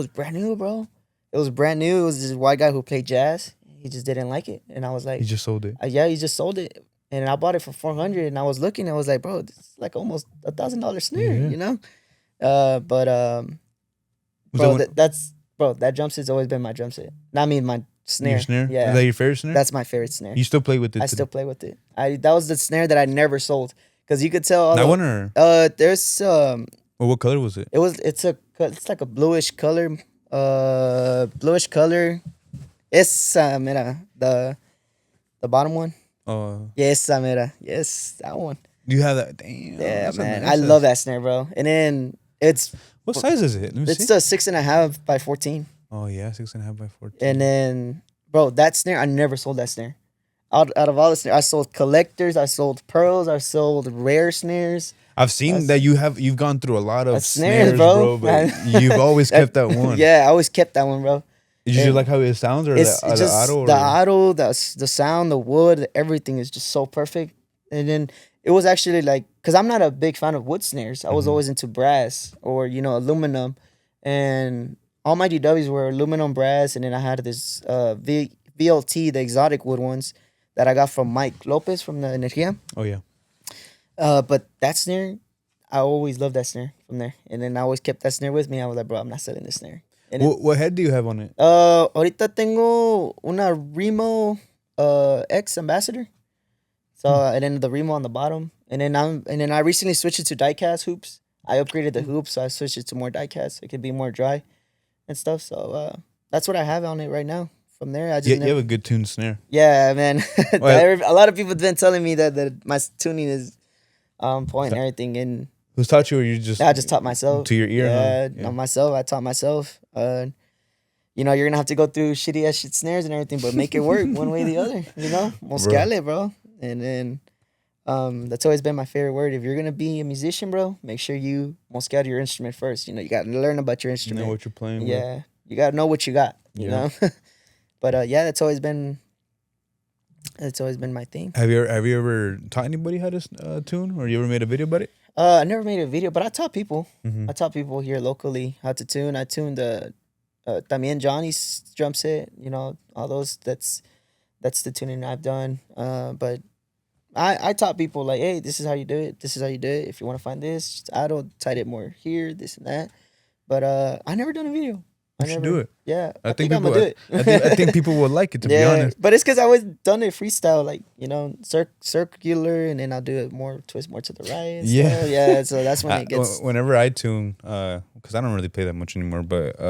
brand new, bro. It was brand new. It was this white guy who played jazz. He just didn't like it, and I was like, he just sold it. Yeah, he just sold it. And I bought it for $400, and I was looking. I was like, bro, this is like almost $1,000 snare, you know. That drum set's always been my drum set. I mean, my snare. Your snare? Yeah. Is that your favorite snare? That's my favorite snare. You still play with it? I still play with it. That was the snare that I never sold, because you could tell. That one or? There's Well, what color was it? It's like a bluish color. Bluish color. It's mira, the bottom one. Yes, mira. Yes, that one. You have that? Damn. Yeah, man. I love that snare, bro. And then it's... What size is it? It's a 6.5 by 14. Oh, yeah, 6.5 by 14. And then, bro, that snare, I never sold that snare. Out of all the snares, I sold collectors, I sold pearls, I sold rare snares. I've seen that you've gone through a lot of snares, bro. But you've always kept that one. Yeah, I always kept that one, bro. Did you like how it sounds, or the auto? The auto, the sound, the wood, everything is just so perfect. And then it was actually like, because I'm not a big fan of wood snares. I was always into brass or, aluminum. And all my DWs were aluminum, brass. And then I had this VLT, the exotic wood ones that I got from Mike Lopez from the Energia. Oh, yeah. But that snare, I always loved that snare from there. And then I always kept that snare with me. I was like, bro, I'm not selling this snare. What head do you have on it? Ahorita tengo una Remo X Ambassador. So and then the Remo on the bottom, and then I recently switched it to diecast hoops. I upgraded the hoops, so I switched it to more diecast. It could be more dry, and stuff. So that's what I have on it right now. From there, you have a good tuned snare. Yeah, man. A lot of people have been telling me that my tuning is on point and everything. And who's taught you, or you just? I just taught myself. To your ear, yeah, huh? Not myself. I taught myself. You're gonna have to go through shitty ass snares and everything, but make it work one way or the other. Moscale, bro. And then that's always been my favorite word. If you're gonna be a musician, bro, make sure you moscale your instrument first. You gotta learn about your instrument. Know what you're playing. Yeah, with. You gotta know what you got. You know. But yeah, that's always been my thing. Have you ever taught anybody how to tune, or you ever made a video about it? I never made a video, but I taught people. Mm-hmm. I taught people here locally how to tune. I tuned también Johnny's drum set. All those. That's the tuning I've done. But I taught people like, hey, this is how you do it. This is how you do it. If you want to find this, just auto, tight it more here, this and that. But I never done a video. You should do it. Yeah, I think I'm gonna do it. I think people would like it, to be honest. But it's because I always done it freestyle, like circular, and then I'll do it twist more to the right. Yeah, yeah. So that's when it gets. Whenever I tune, because I don't really play that much anymore, but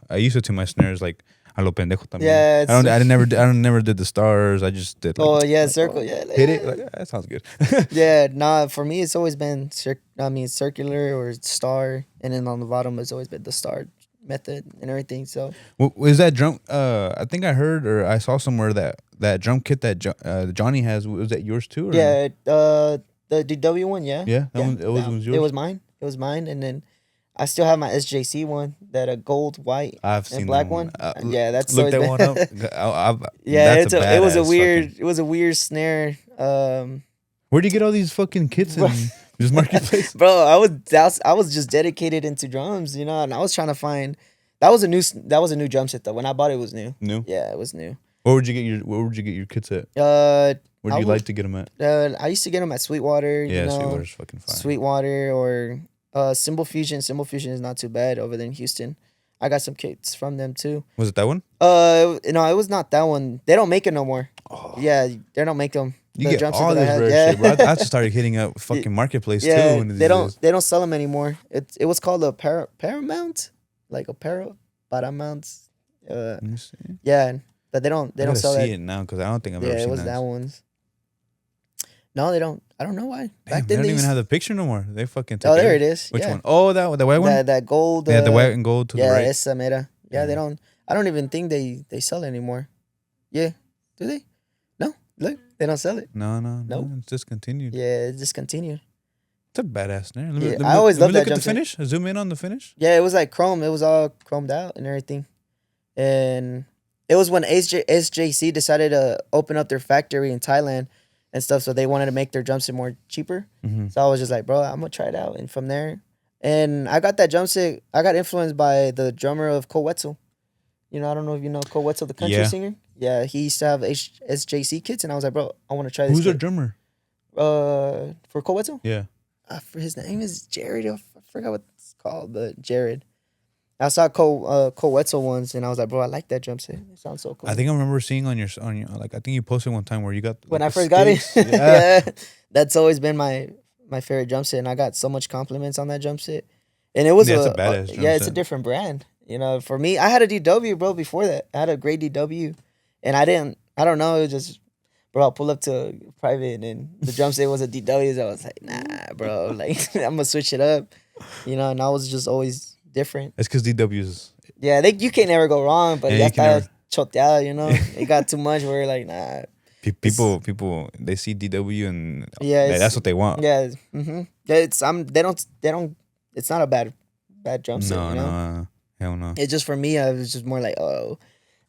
I used to tune my snares like a lo pendejo también. Yeah, I never did the stars. I just did. Like, circle. Yeah, hit it. Like, that sounds good. Yeah, nah. For me, it's always been circular or star, and then on the bottom it's always been the star method and everything. So was that drum? I think I heard or I saw somewhere that drum kit that Johnny has, was that yours too? Or? Yeah, the DW one. Yeah, it was yours. It was mine, and then I still have my SJC one, that gold, white, and black one. That's look that one up. Yeah, it was a weird snare. Where do you get all these fucking kits in this marketplace? Bro, I was just dedicated into drums, and I was trying to find. That was a new drum set though. When I bought it, it was new. New? Yeah, it was new. Where would you get your kits at? Where do you like to get them at? I used to get them at Sweetwater. Yeah, Sweetwater's fucking fine. Sweetwater or Cymbal Fusion. Cymbal Fusion is not too bad over there in Houston. I got some kits from them too. Was it that one? No, it was not that one. They don't make it no more. Oh. Yeah, they don't make them. You get all this rare shit, bro. I just started hitting up fucking Marketplace too. They don't sell them anymore. It was called a Paramount, like a Paramount. Let me see. Yeah, but they don't sell that. See it now because I don't think I've ever seen that. Yeah, it was that one's. No, they don't. I don't know why. Damn, they don't even have the picture no more. They fucking took there it is. Which one? Oh, the white one? That gold. Yeah, the white and gold to the right. Yeah, esa mera. Yeah, they don't. I don't even think they sell it anymore. Yeah. Do they? No. Look, they don't sell it. No. It's discontinued. Yeah, it's discontinued. It's a badass snare. I always love that. Look at the finish. Zoom in on the finish. Yeah, it was like chrome. It was all chromed out and everything. And it was when SJC decided to open up their factory in Thailand and stuff, so they wanted to make their drum set more cheaper. Mm-hmm. So I was just like, bro, I'm gonna try it out. And from there, and I got that drum set. I got influenced by the drummer of Ko Wetzel. You know, I don't know if you know Ko Wetzel, the country singer. Yeah, he used to have SJC kits, and I was like, bro, I want to try this. Who's our drummer? For Ko Wetzel? Yeah. His name is Jared. I forgot what it's called, but Jared. I saw Ko Wetzel once, and I was like, bro, I like that drum set. It sounds so cool. I think I remember seeing on your like I think you posted one time where you got when I first got it. Yeah, that's always been my favorite drum set, and I got so much compliments on that drum set. And it was it's a badass drum set. It's a different brand. You know, for me, I had a DW, bro. Before that, I had a great DW, and I don't know. It was just, bro, I'll pull up to private, and the drum set was a DW. So I was like, nah, bro, like I'm gonna switch it up. You know, and I was just always different. It's because DWs. Yeah, you can't never go wrong, but you can't choteado, you know. It got too much where like, nah. People, they see DW and that's what they want. Yeah, it's It's not a bad drum set. No, you know? No, hell no. It's just for me. I was just more like, oh,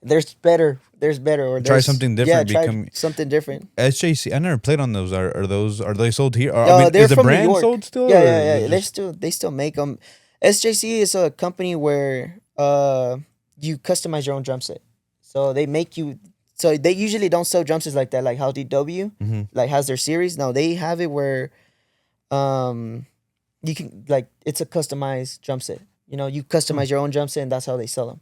there's better, or try something different. Yeah, try something different. SJC, I never played on those. Are they sold here? They're is the from brand New York. sold still? Yeah. They still make them. SJC is a company where you customize your own drum set. So they make you. So they usually don't sell drum sets like that, like how DW like has their series. No, they have it where, you can like it's a customized drum set. You know, you customize your own drum set, and that's how they sell them.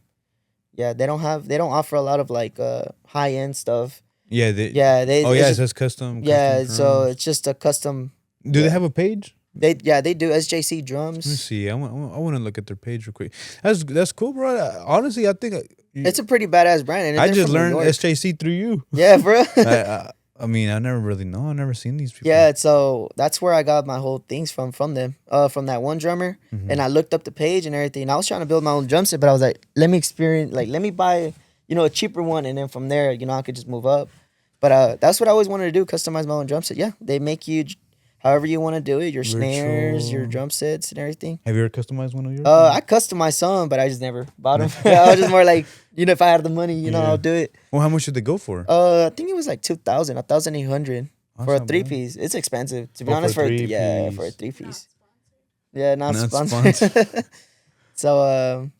Yeah, they don't offer a lot of like high end stuff. Yeah, it says custom. Yeah, so it's just a custom. Do they have a page? They do SJC drums. Let me see. I want to look at their page real quick. That's cool, bro. Honestly, I think it's a pretty badass brand. And I just learned SJC through you. Yeah, bro. I mean, I never really know. I never seen these people. Yeah, so that's where I got my whole things from them. From that one drummer, and I looked up the page and everything. I was trying to build my own drum set, but I was like, let me buy, a cheaper one, and then from there, I could just move up. But that's what I always wanted to do: customize my own drum set. Yeah, they make you however you want to do it, your snares, your drum sets, and everything. Have you ever customized one of yours? I customized some, but I just never bought them. I was just more like, if I had the money, I'll do it. Well, how much did they go for? I think it was like 1,800 for a 3-piece. It's expensive, to be honest. For a 3-piece. Yeah, not sponsored. So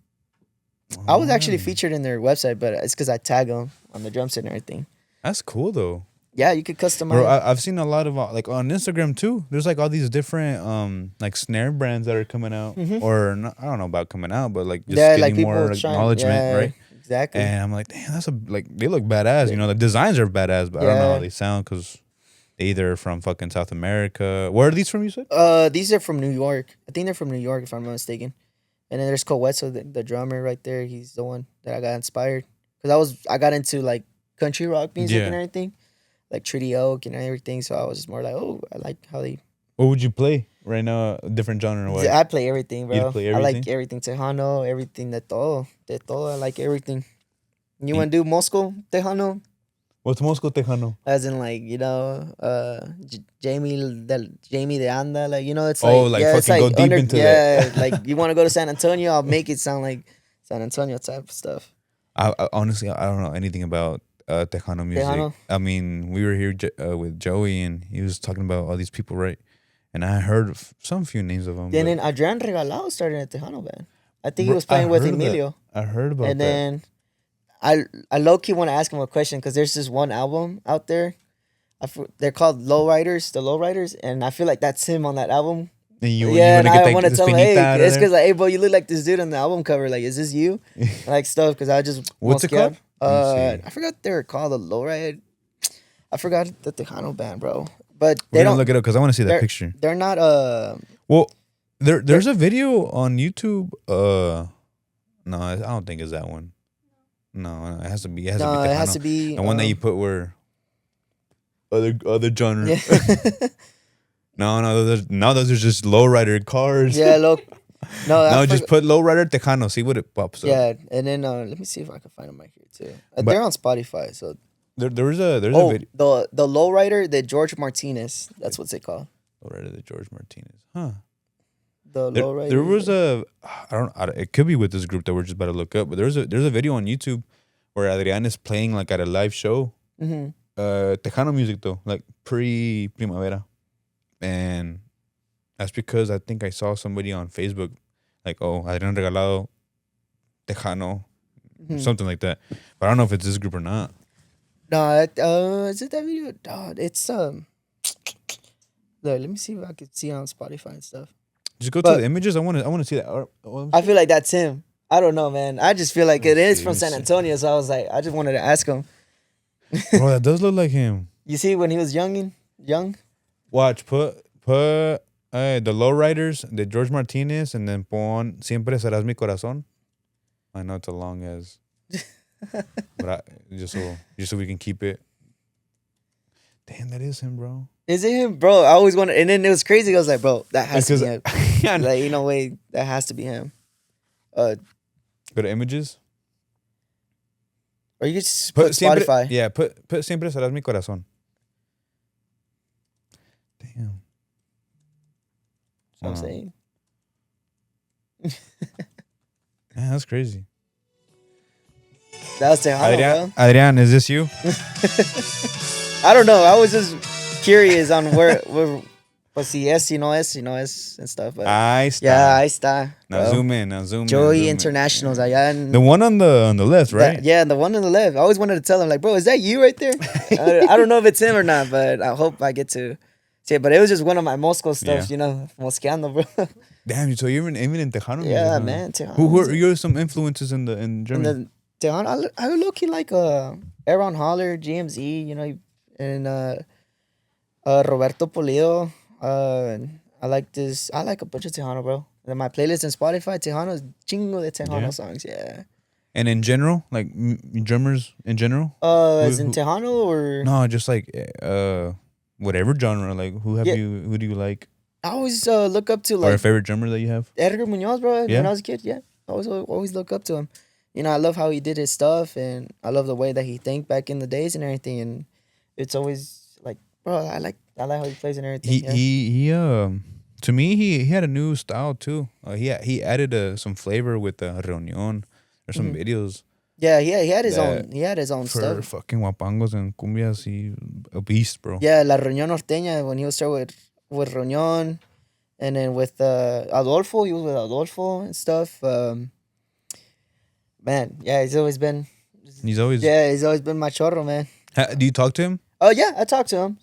I was actually featured in their website, but it's because I tag them on the drum set and everything. That's cool though. Yeah, you could customize. Bro, I've seen a lot of like on Instagram too. There's like all these different like snare brands that are coming out, or not, I don't know about coming out, but like just getting more acknowledgement, right? Exactly. And I'm like, damn, they look badass. The designs are badass, but I don't know how they sound because they either from fucking South America. Where are these from? You said? These are from New York. I think they're from New York, if I'm not mistaken. And then there's Ko Wetzel, the drummer right there. He's the one that I got inspired because I got into like country rock music and everything. Like Treaty Oak and everything, so I was just more like, oh, I like how they. What would you play right now? A different genre? Or what? I play everything, bro. You play everything? I like everything. Tejano, everything. De todo. I like everything. You want to do Moscow Tejano? What's Moscow Tejano? As in like Jamie de Anda, like it's like it's like go deep into that. Like you want to go to San Antonio, I'll make it sound like San Antonio type of stuff. I honestly I don't know anything about Tejano music. Tejano? I mean, we were here with Joey, and he was talking about all these people, right? And I heard some few names of them. Then Adrian Regalado started at Tejano band. I think he was playing with Emilio. I heard about that. And then I low-key want to ask him a question because there's this one album out there. They're called Lowriders, the Lowriders, and I feel like that's him on that album. And I want to tell him, hey, it's because like, hey, bro, you look like this dude on the album cover. Like, is this you? Like stuff because I just what's it called? I forgot they were called a lowride. I forgot the Tejano band, bro. But We're gonna look it up because I want to see that picture. They're not Well, there's a video on YouTube. No, I don't think it's that one. No, it has to be. It has to be the one that you put where other genre. Yeah. no, those are just lowrider cars. Yeah, look. No, just put lowrider Tejano. See what it pops up. Yeah, and then let me see if I can find them right here too. They're on Spotify, so. There's a video. The lowrider, the George Martinez. That's what they call. Lowrider, the George Martinez. Huh. Lowrider. There was it could be with this group that we're just about to look up, but there's a video on YouTube where Adrian is playing like at a live show. Mm-hmm. Tejano music though, like pre-primavera. And that's because I think I saw somebody on Facebook like, oh, Adrian regalado Tejano, something like that. But I don't know if it's this group or not. No, is it that video? No, it's Look, let me see if I can see it on Spotify and stuff. Just go to the images. I want to see that. I feel like that's him. I don't know, man. I just feel like it is from San Antonio, so I was like, I just wanted to ask him. Bro, that does look like him. You see when he was young? Watch, put the lowriders, the George Martinez, and then pon Siempre Serás Mi Corazón. I know it's a long as, but just so we can keep it. Damn, that is him, bro. Is it him, bro? I always wanted, and then it was crazy. I was like, bro, that has to be him. Like, you know, wait, that has to be him. Go to images. Or you just put Spotify. Yeah, put Siempre Serás Mi Corazón. Damn. That's what I'm saying. Man, that's crazy. That was Tejano, bro. Adrian, is this you? I don't know. I was just curious on where pues si es, si no es, and stuff. But ahí está. Yeah, ahí está. Now zoom in. Joey Internationals allá in, the one on the left, right? The one on the left. I always wanted to tell him, like, bro, is that you right there? I don't know if it's him or not, but I hope I get to see it. But it was just one of my Moscow stuff, you know, mosqueando, bro. Damn, so you're even in Tejano? Yeah, man. Tejano. Who are your some influences in Germany? In the Tejano, I look like Aaron Holler, GMZ, you know, and Roberto Polido. I like a bunch of Tejano, bro. And my playlist in Spotify, Tejano is chingo de Tejano songs, yeah. And in general, like drummers in general? As in Tejano or? No, just like whatever genre. Like who do you like? I always look up to like. Or a favorite drummer that you have? Edgar Munoz, bro. When I was a kid, yeah. I always look up to him. You know, I love how he did his stuff, and I love the way that he think back in the days and everything. And it's always like, bro, I like how he plays and everything. He to me he had a new style too. He added some flavor with reunión. There's some videos. Yeah, he had his own. He had his own stuff. For fucking guapangos and cumbias, he a beast, bro. Yeah, La Reunión Norteña when he was started with Reunión, and then with Adolfo, he was with Adolfo and stuff. Man, yeah, he's always been been my chorro, man. Do you talk to him? Oh yeah, I talk to him.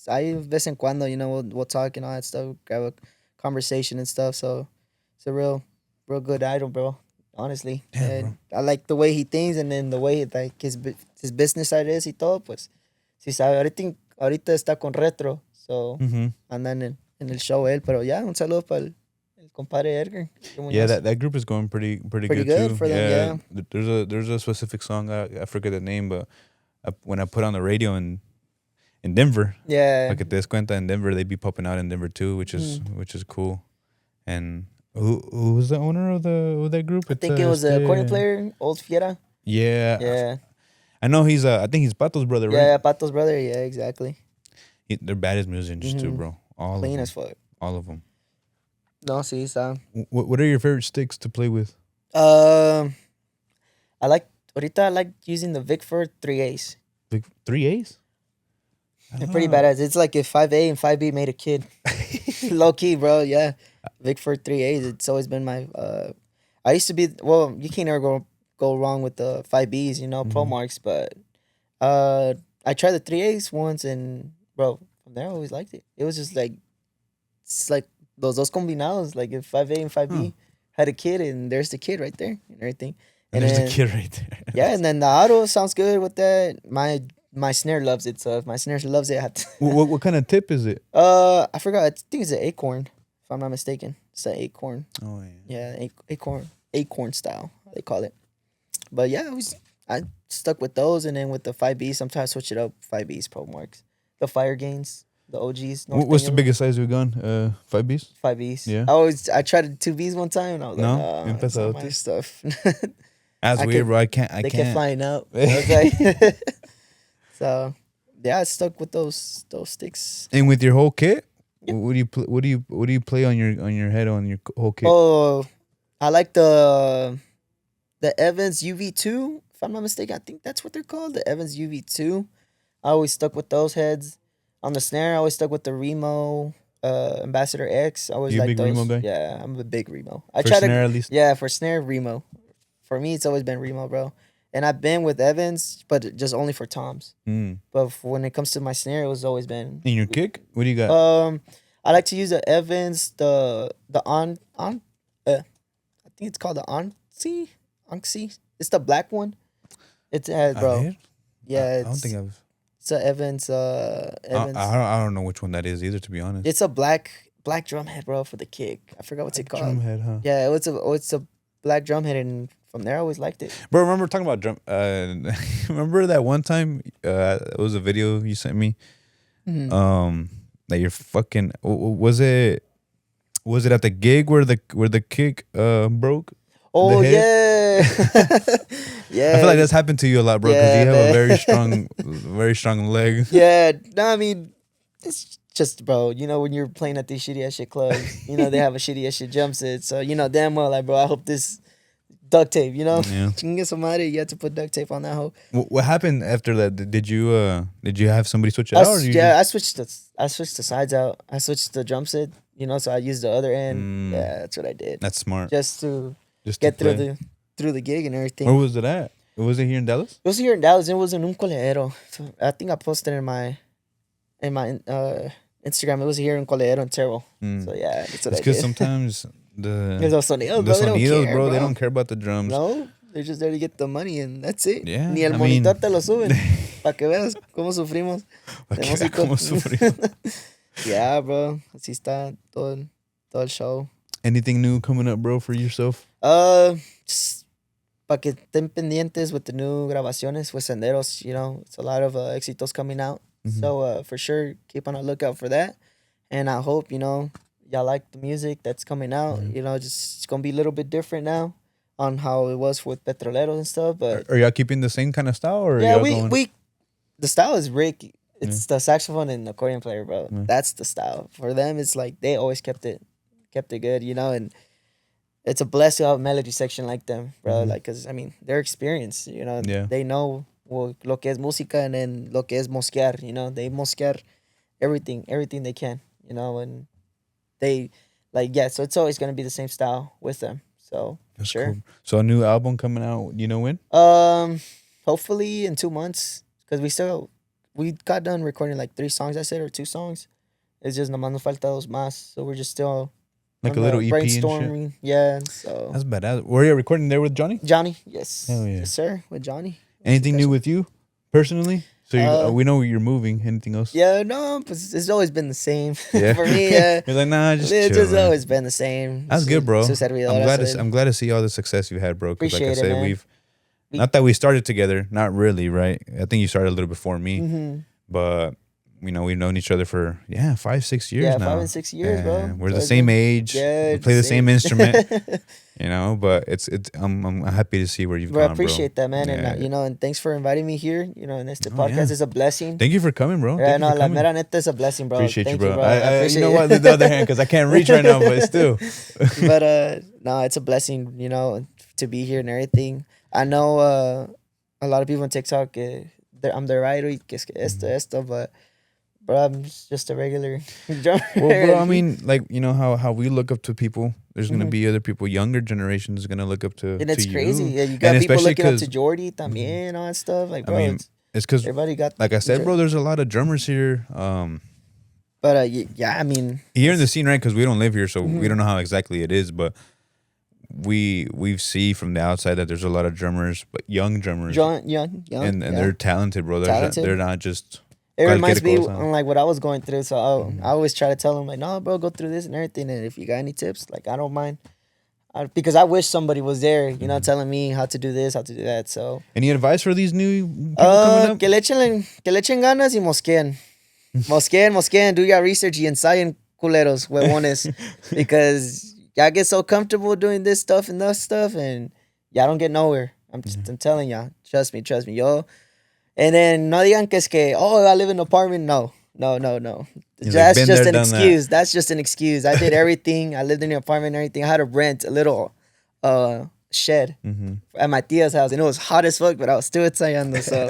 I vez en cuando, you know, we'll talk and all that stuff, grab a conversation and stuff. So it's a real good idol, bro. Honestly, Damn, I like the way he thinks, and then the way like his business side is y todo, pues si sabe. Ahorita está con Retro, so andan en el show él, pero ya un saludo para el compadre Edgar. Yeah, that group is going pretty good too. For them, yeah. There's a specific song I forget the name, but when I put on the radio in Denver, like at Des Cuenta in Denver, they be popping out in Denver too, which is cool. And who was the owner of that group? I think it was a accordion player, Old Fiera. Yeah. I know he's I think he's Pato's brother, right? Yeah, Pato's brother. Yeah, exactly. They're baddest musicians too, bro. All clean of them. as fuck. All of them. No, sí, está. What are your favorite sticks to play with? I like using the Vic-Fur 3As. Vic 3As? They're pretty badass. It's like if 5A and 5B made a kid. Low key, bro. Yeah. Vic-Fur 3As. It's always been my. I used to be. Well, you can't ever go wrong with the 5Bs, you know, Pro Marks. But I tried the 3As once, and bro, from there I always liked it. It was just like, it's like those combinados. Like if 5A and 5B had a kid, and there's the kid right there and everything. And there's the kid right there. Yeah, and then the auto sounds good with that. My my snare loves it. So if my snare loves it, I have to. What kind of tip is it? I forgot. I think it's an acorn, if I'm not mistaken. It's an acorn. Oh yeah. Yeah, acorn style they call it. But yeah, I stuck with those, and then with the 5Bs, sometimes I switch it up. 5Bs, Pro Marks, the Fire Gains, the OGs. What's the biggest size we've gone? 5Bs. 5Bs. Yeah. I tried the 2Bs one time, and I was like, no, that's not my stuff. That's weird, bro. I can't. They kept flying out. Okay. So, yeah, I stuck with those sticks. And with your whole kit, Yep. what do you play on your head on your whole kit? Oh, I like the Evans UV2. If I'm not mistaken, I think that's what they're called, the Evans UV2. I always stuck with those heads. On the snare, I always stuck with the Remo Ambassador X. I always You a like big those. Remo guy? Yeah, I'm a big Remo. For snare, at least? Yeah, for snare, Remo. For me, it's always been Remo, bro. And I've been with Evans, but just only for toms. But when it comes to my snare, it was always been. In your kick, what do you got? I like to use the Evans, the on. I think it's called the Onxie. It's the black one. It's bro. Yeah, I don't think I've. It's a Evans. Evans. I don't know which one that is either, to be honest. It's a black drum head, bro, for the kick. I forgot what's it called. Drum head, huh? Yeah, it's a black drum head, and from there I always liked it. Bro, remember talking about drum? Remember that one time? It was a video you sent me. Mm-hmm. That you're fucking. Was it at the gig where the kick broke? Oh yeah, yeah. I feel like that's happened to you a lot, bro, because you have a very strong leg. Yeah, no, I mean, it's just, bro. You know, when you're playing at these shitty ass shit clubs, you know they have a shitty ass shit jump set, so you know damn well, like, bro, I hope this duct tape. You know, Yeah. you can get somebody. You have to put duct tape on that hoe. What happened after that? Did you have somebody switch it out? Or I switched the sides out. I switched the drum set. You know, so I used the other end. Yeah, that's what I did. That's smart. Just to to get play. through the gig and everything. Where was it at? Was it here in Dallas? It was here in Dallas. It was in un coleero. So I think I posted in my Instagram. It was here in Coleero in Terrell. So yeah, that's what It's I because did. sometimes the sonidos, bro, they bro. don't care about the drums. No, they're just there to get the money and that's it. Yeah, Ni el I monitor mean- te lo suben. Para que veas cómo sufrimos. Pa' que de veas músicos. cómo sufrimos. Yeah, bro. Así está todo el show. Anything new coming up, bro, for yourself? Just para que estén pendientes with the new grabaciones with Senderos. You know, it's a lot of éxitos coming out. So for sure, keep on a lookout for that. And I hope, you know, y'all like the music that's coming out. You know, just it's gonna be a little bit different now on how it was with Petroleros and stuff. But Are y'all keeping the same kind of style, or yeah, y'all we going? the style is Rick. It's the saxophone and accordion player, bro. That's the style. For them, it's like they always kept it good, you know. And it's a blessing to have a melody section like them, bro. Like, cause I mean, they're experienced, you know. Yeah. They know lo que es música and then lo que es mosquear, you know. They mosquear everything they can, you know. And they so it's always gonna be the same style with them. So That's sure. cool. So a new album coming out. You know when? Hopefully in 2 months, cause we got done recording like 3 songs, I said, or 2 songs. It's just nomás nos falta dos más, so we're just still Like a little EP and shit. brainstorming. Yeah, so That's badass. Were you recording there with Johnny? Johnny, yes, Hell yeah. yes sir, with Johnny. Anything new with you personally? So we know you're moving. Anything else? Yeah, no, but it's always been the same. Yeah. For me. Yeah, You're like, nah, just it's chill, just man. always been the same. That's good, bro. Su servidora, I'm glad to see all the success you had, bro. Because like I Appreciate it, said, man. not that we started together, not really, right? I think you started a little before me, Mm-hmm. but you know we've known each other for 5-6 years Yeah, now. 5 and 6 years, bro. We're So the it's same been- age. Yeah, we play the same same. instrument, you know. But it's I'm happy to see where you've Bro, I gone, appreciate that, man, Yeah. and you know, and thanks for inviting me here. You know, and this Oh, podcast yeah. is a blessing. Thank you for coming, bro. Yeah, Thank you no, for la coming. mera neta is a blessing, bro. Appreciate Thank you, bro. I I appreciate you know it. what? The other hand, because I can't reach right now, but still. But no, it's a blessing, you know, to be here and everything. I know a lot of people on TikTok, I'm the writer, y que es que esto, but bro, I'm just a regular drummer. Well, bro, I mean, like, you know how we look up to people. There's gonna Mhm. be other people, younger generations, gonna look up to. And it's to crazy. You. Yeah, you got And people especially looking up 'cause- to Jordy también, all that stuff. Like, bro, I mean, it's because, everybody got. like I said, bro, there's a lot of drummers here. But yeah, I mean, Here in the scene, right? Because we don't live here, so Mhm. we don't know how exactly it is. But we see from the outside that there's a lot of drummers, but young drummers, young, and they're talented, bro. They're not just. It reminds me on like what I was going through. So I always try to tell them like, no, bro, go through this and everything. And if you got any tips, like I don't mind. Because I wish somebody was there, you know, telling me how to do this, how to do that. So, any advice for these new people coming up? Que le echen ganas y mosqueen. Mosqueen. Do your research y ensayen culeros, huevones. Because y'all get so comfortable doing this stuff and that stuff, and y'all don't get nowhere. I'm telling y'all. Trust me, yo. And then no digan que es que, I live in an apartment. No. That's just an excuse. That's just an excuse. I did everything. I lived in an apartment and everything. I had to rent a little shed at my tia's house. And it was hot as fuck, but I was still ensayando. So,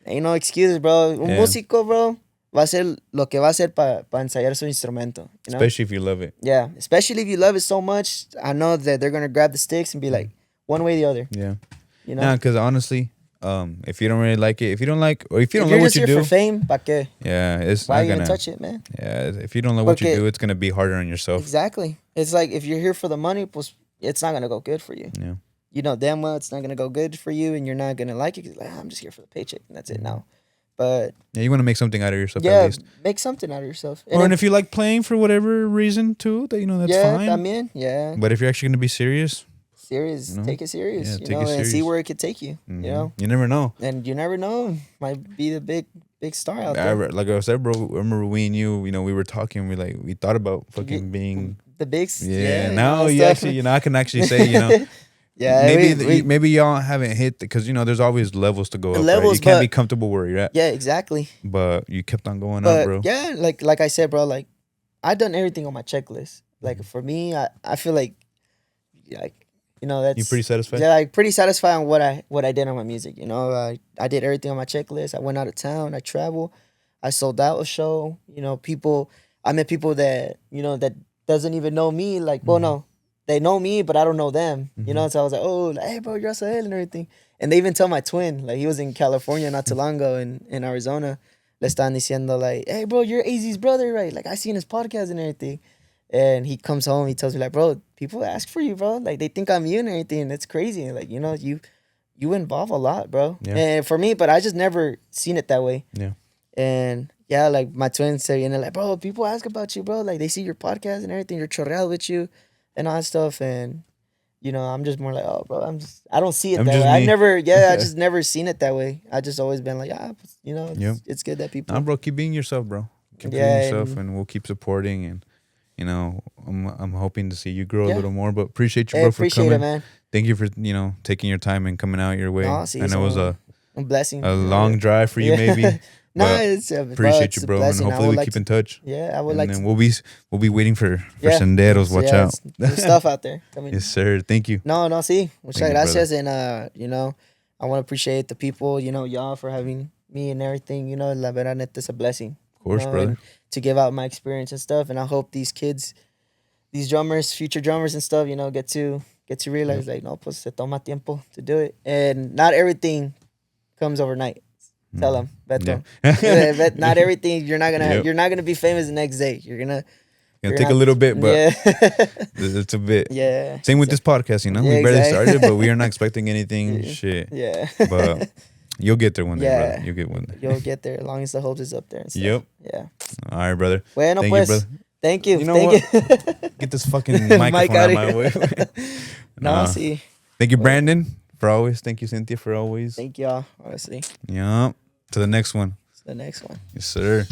ain't no excuses, bro. Un músico, bro, va a ser lo que va a hacer para ensayar su instrumento. You know? Especially if you love it. Yeah. Especially if you love it so much. I know that they're going to grab the sticks and be like, one way or the other. Yeah. You know? Nah, because honestly... if you don't really like it, if you don't like what you do, if you're just here for fame, ¿pa qué? Yeah, it's why not you gonna touch it, man? Yeah, if you don't like what you do, it's gonna be harder on yourself. Exactly. It's like if you're here for the money, pues, it's not gonna go good for you. Yeah. You know damn well it's not gonna go good for you, and you're not gonna like it because like, I'm just here for the paycheck, and that's it now. But yeah, you want to make something out of yourself. Yeah, at least. Make something out of yourself. And if you like playing for whatever reason too, that that's fine. También, yeah. But if you're actually gonna be serious. Take it serious, yeah, take it serious. And see where it could take you. You know, you never know, and you never know. Might be the big star out there. Like I said, bro. I remember we and you. We were talking. We thought about fucking being the big. Yeah. Now you actually, I can actually say, Yeah. Maybe y'all haven't hit because there's always levels to go up. Right? You can't be comfortable where you're at. Yeah, exactly. But you kept on going up, bro. Yeah, like I said, bro. Like I've done everything on my checklist. Like for me, I feel like that's... You pretty satisfied? Yeah, pretty satisfied on what I did on my music. I did everything on my checklist. I went out of town. I traveled. I sold out a show. I met people that, that doesn't even know me. Like, well, no, they know me, but I don't know them. So I was like, hey, bro, you're Azahel and everything. And they even tell my twin, like, he was in California not too long ago in Arizona. Le están diciendo, like, hey, bro, you're AZ's brother, right? Like, I seen his podcast and everything. And he comes home, he tells me like, bro, people ask for you, bro. Like they think I'm you and everything. It's crazy. Like, you involve a lot, bro. Yeah. And for me, but I just never seen it that way. Yeah. And yeah, like my twins say, like, bro, people ask about you, bro. Like they see your podcast and everything, you're chorreado with you and all that stuff. And I'm just more like, oh, bro, I don't see it that way. I just never seen it that way. I just always been like, it's good that people. Nah, bro, keep being yourself, bro. Keep being yourself, and we'll keep supporting and. I'm hoping to see you grow a little more, but appreciate you, bro, for coming. It, man. Thank you for, taking your time and coming out your way. I know it was a blessing. A long drive for you, maybe. It's appreciate you, bro, and hopefully we keep in touch. Yeah, I would like. And we'll be waiting for Senderos. Watch out. There's stuff out there. Yes, sir. Thank you. No, sí. Muchas gracias, and I want to appreciate the people, y'all for having me and everything. La verdad, neta, it's a blessing. Of course, brother. To give out my experience and stuff, and I hope these kids, these drummers, future drummers and stuff, get to realize like, no, pues se toma tiempo to do it, and not everything comes overnight. Tell them, Beto. Yeah. Not everything. You're not gonna be famous the next day. You're gonna take a little bit, but it's a bit. Yeah. Same with this podcast, we barely started, but we are not expecting anything. Shit. Yeah. But. You'll get there one day, brother. You'll get one day. You'll get there as long as the hope is up there and stuff. Yep. Yeah. All right, brother. Bueno, Thank pues. you, brother. Thank you. You know what? Get this fucking microphone out of my way. See. Thank you, Brandon, for always. Thank you, Cynthia, for always. Thank y'all, honestly. Yep. To the next one. The next one. Yes, sir.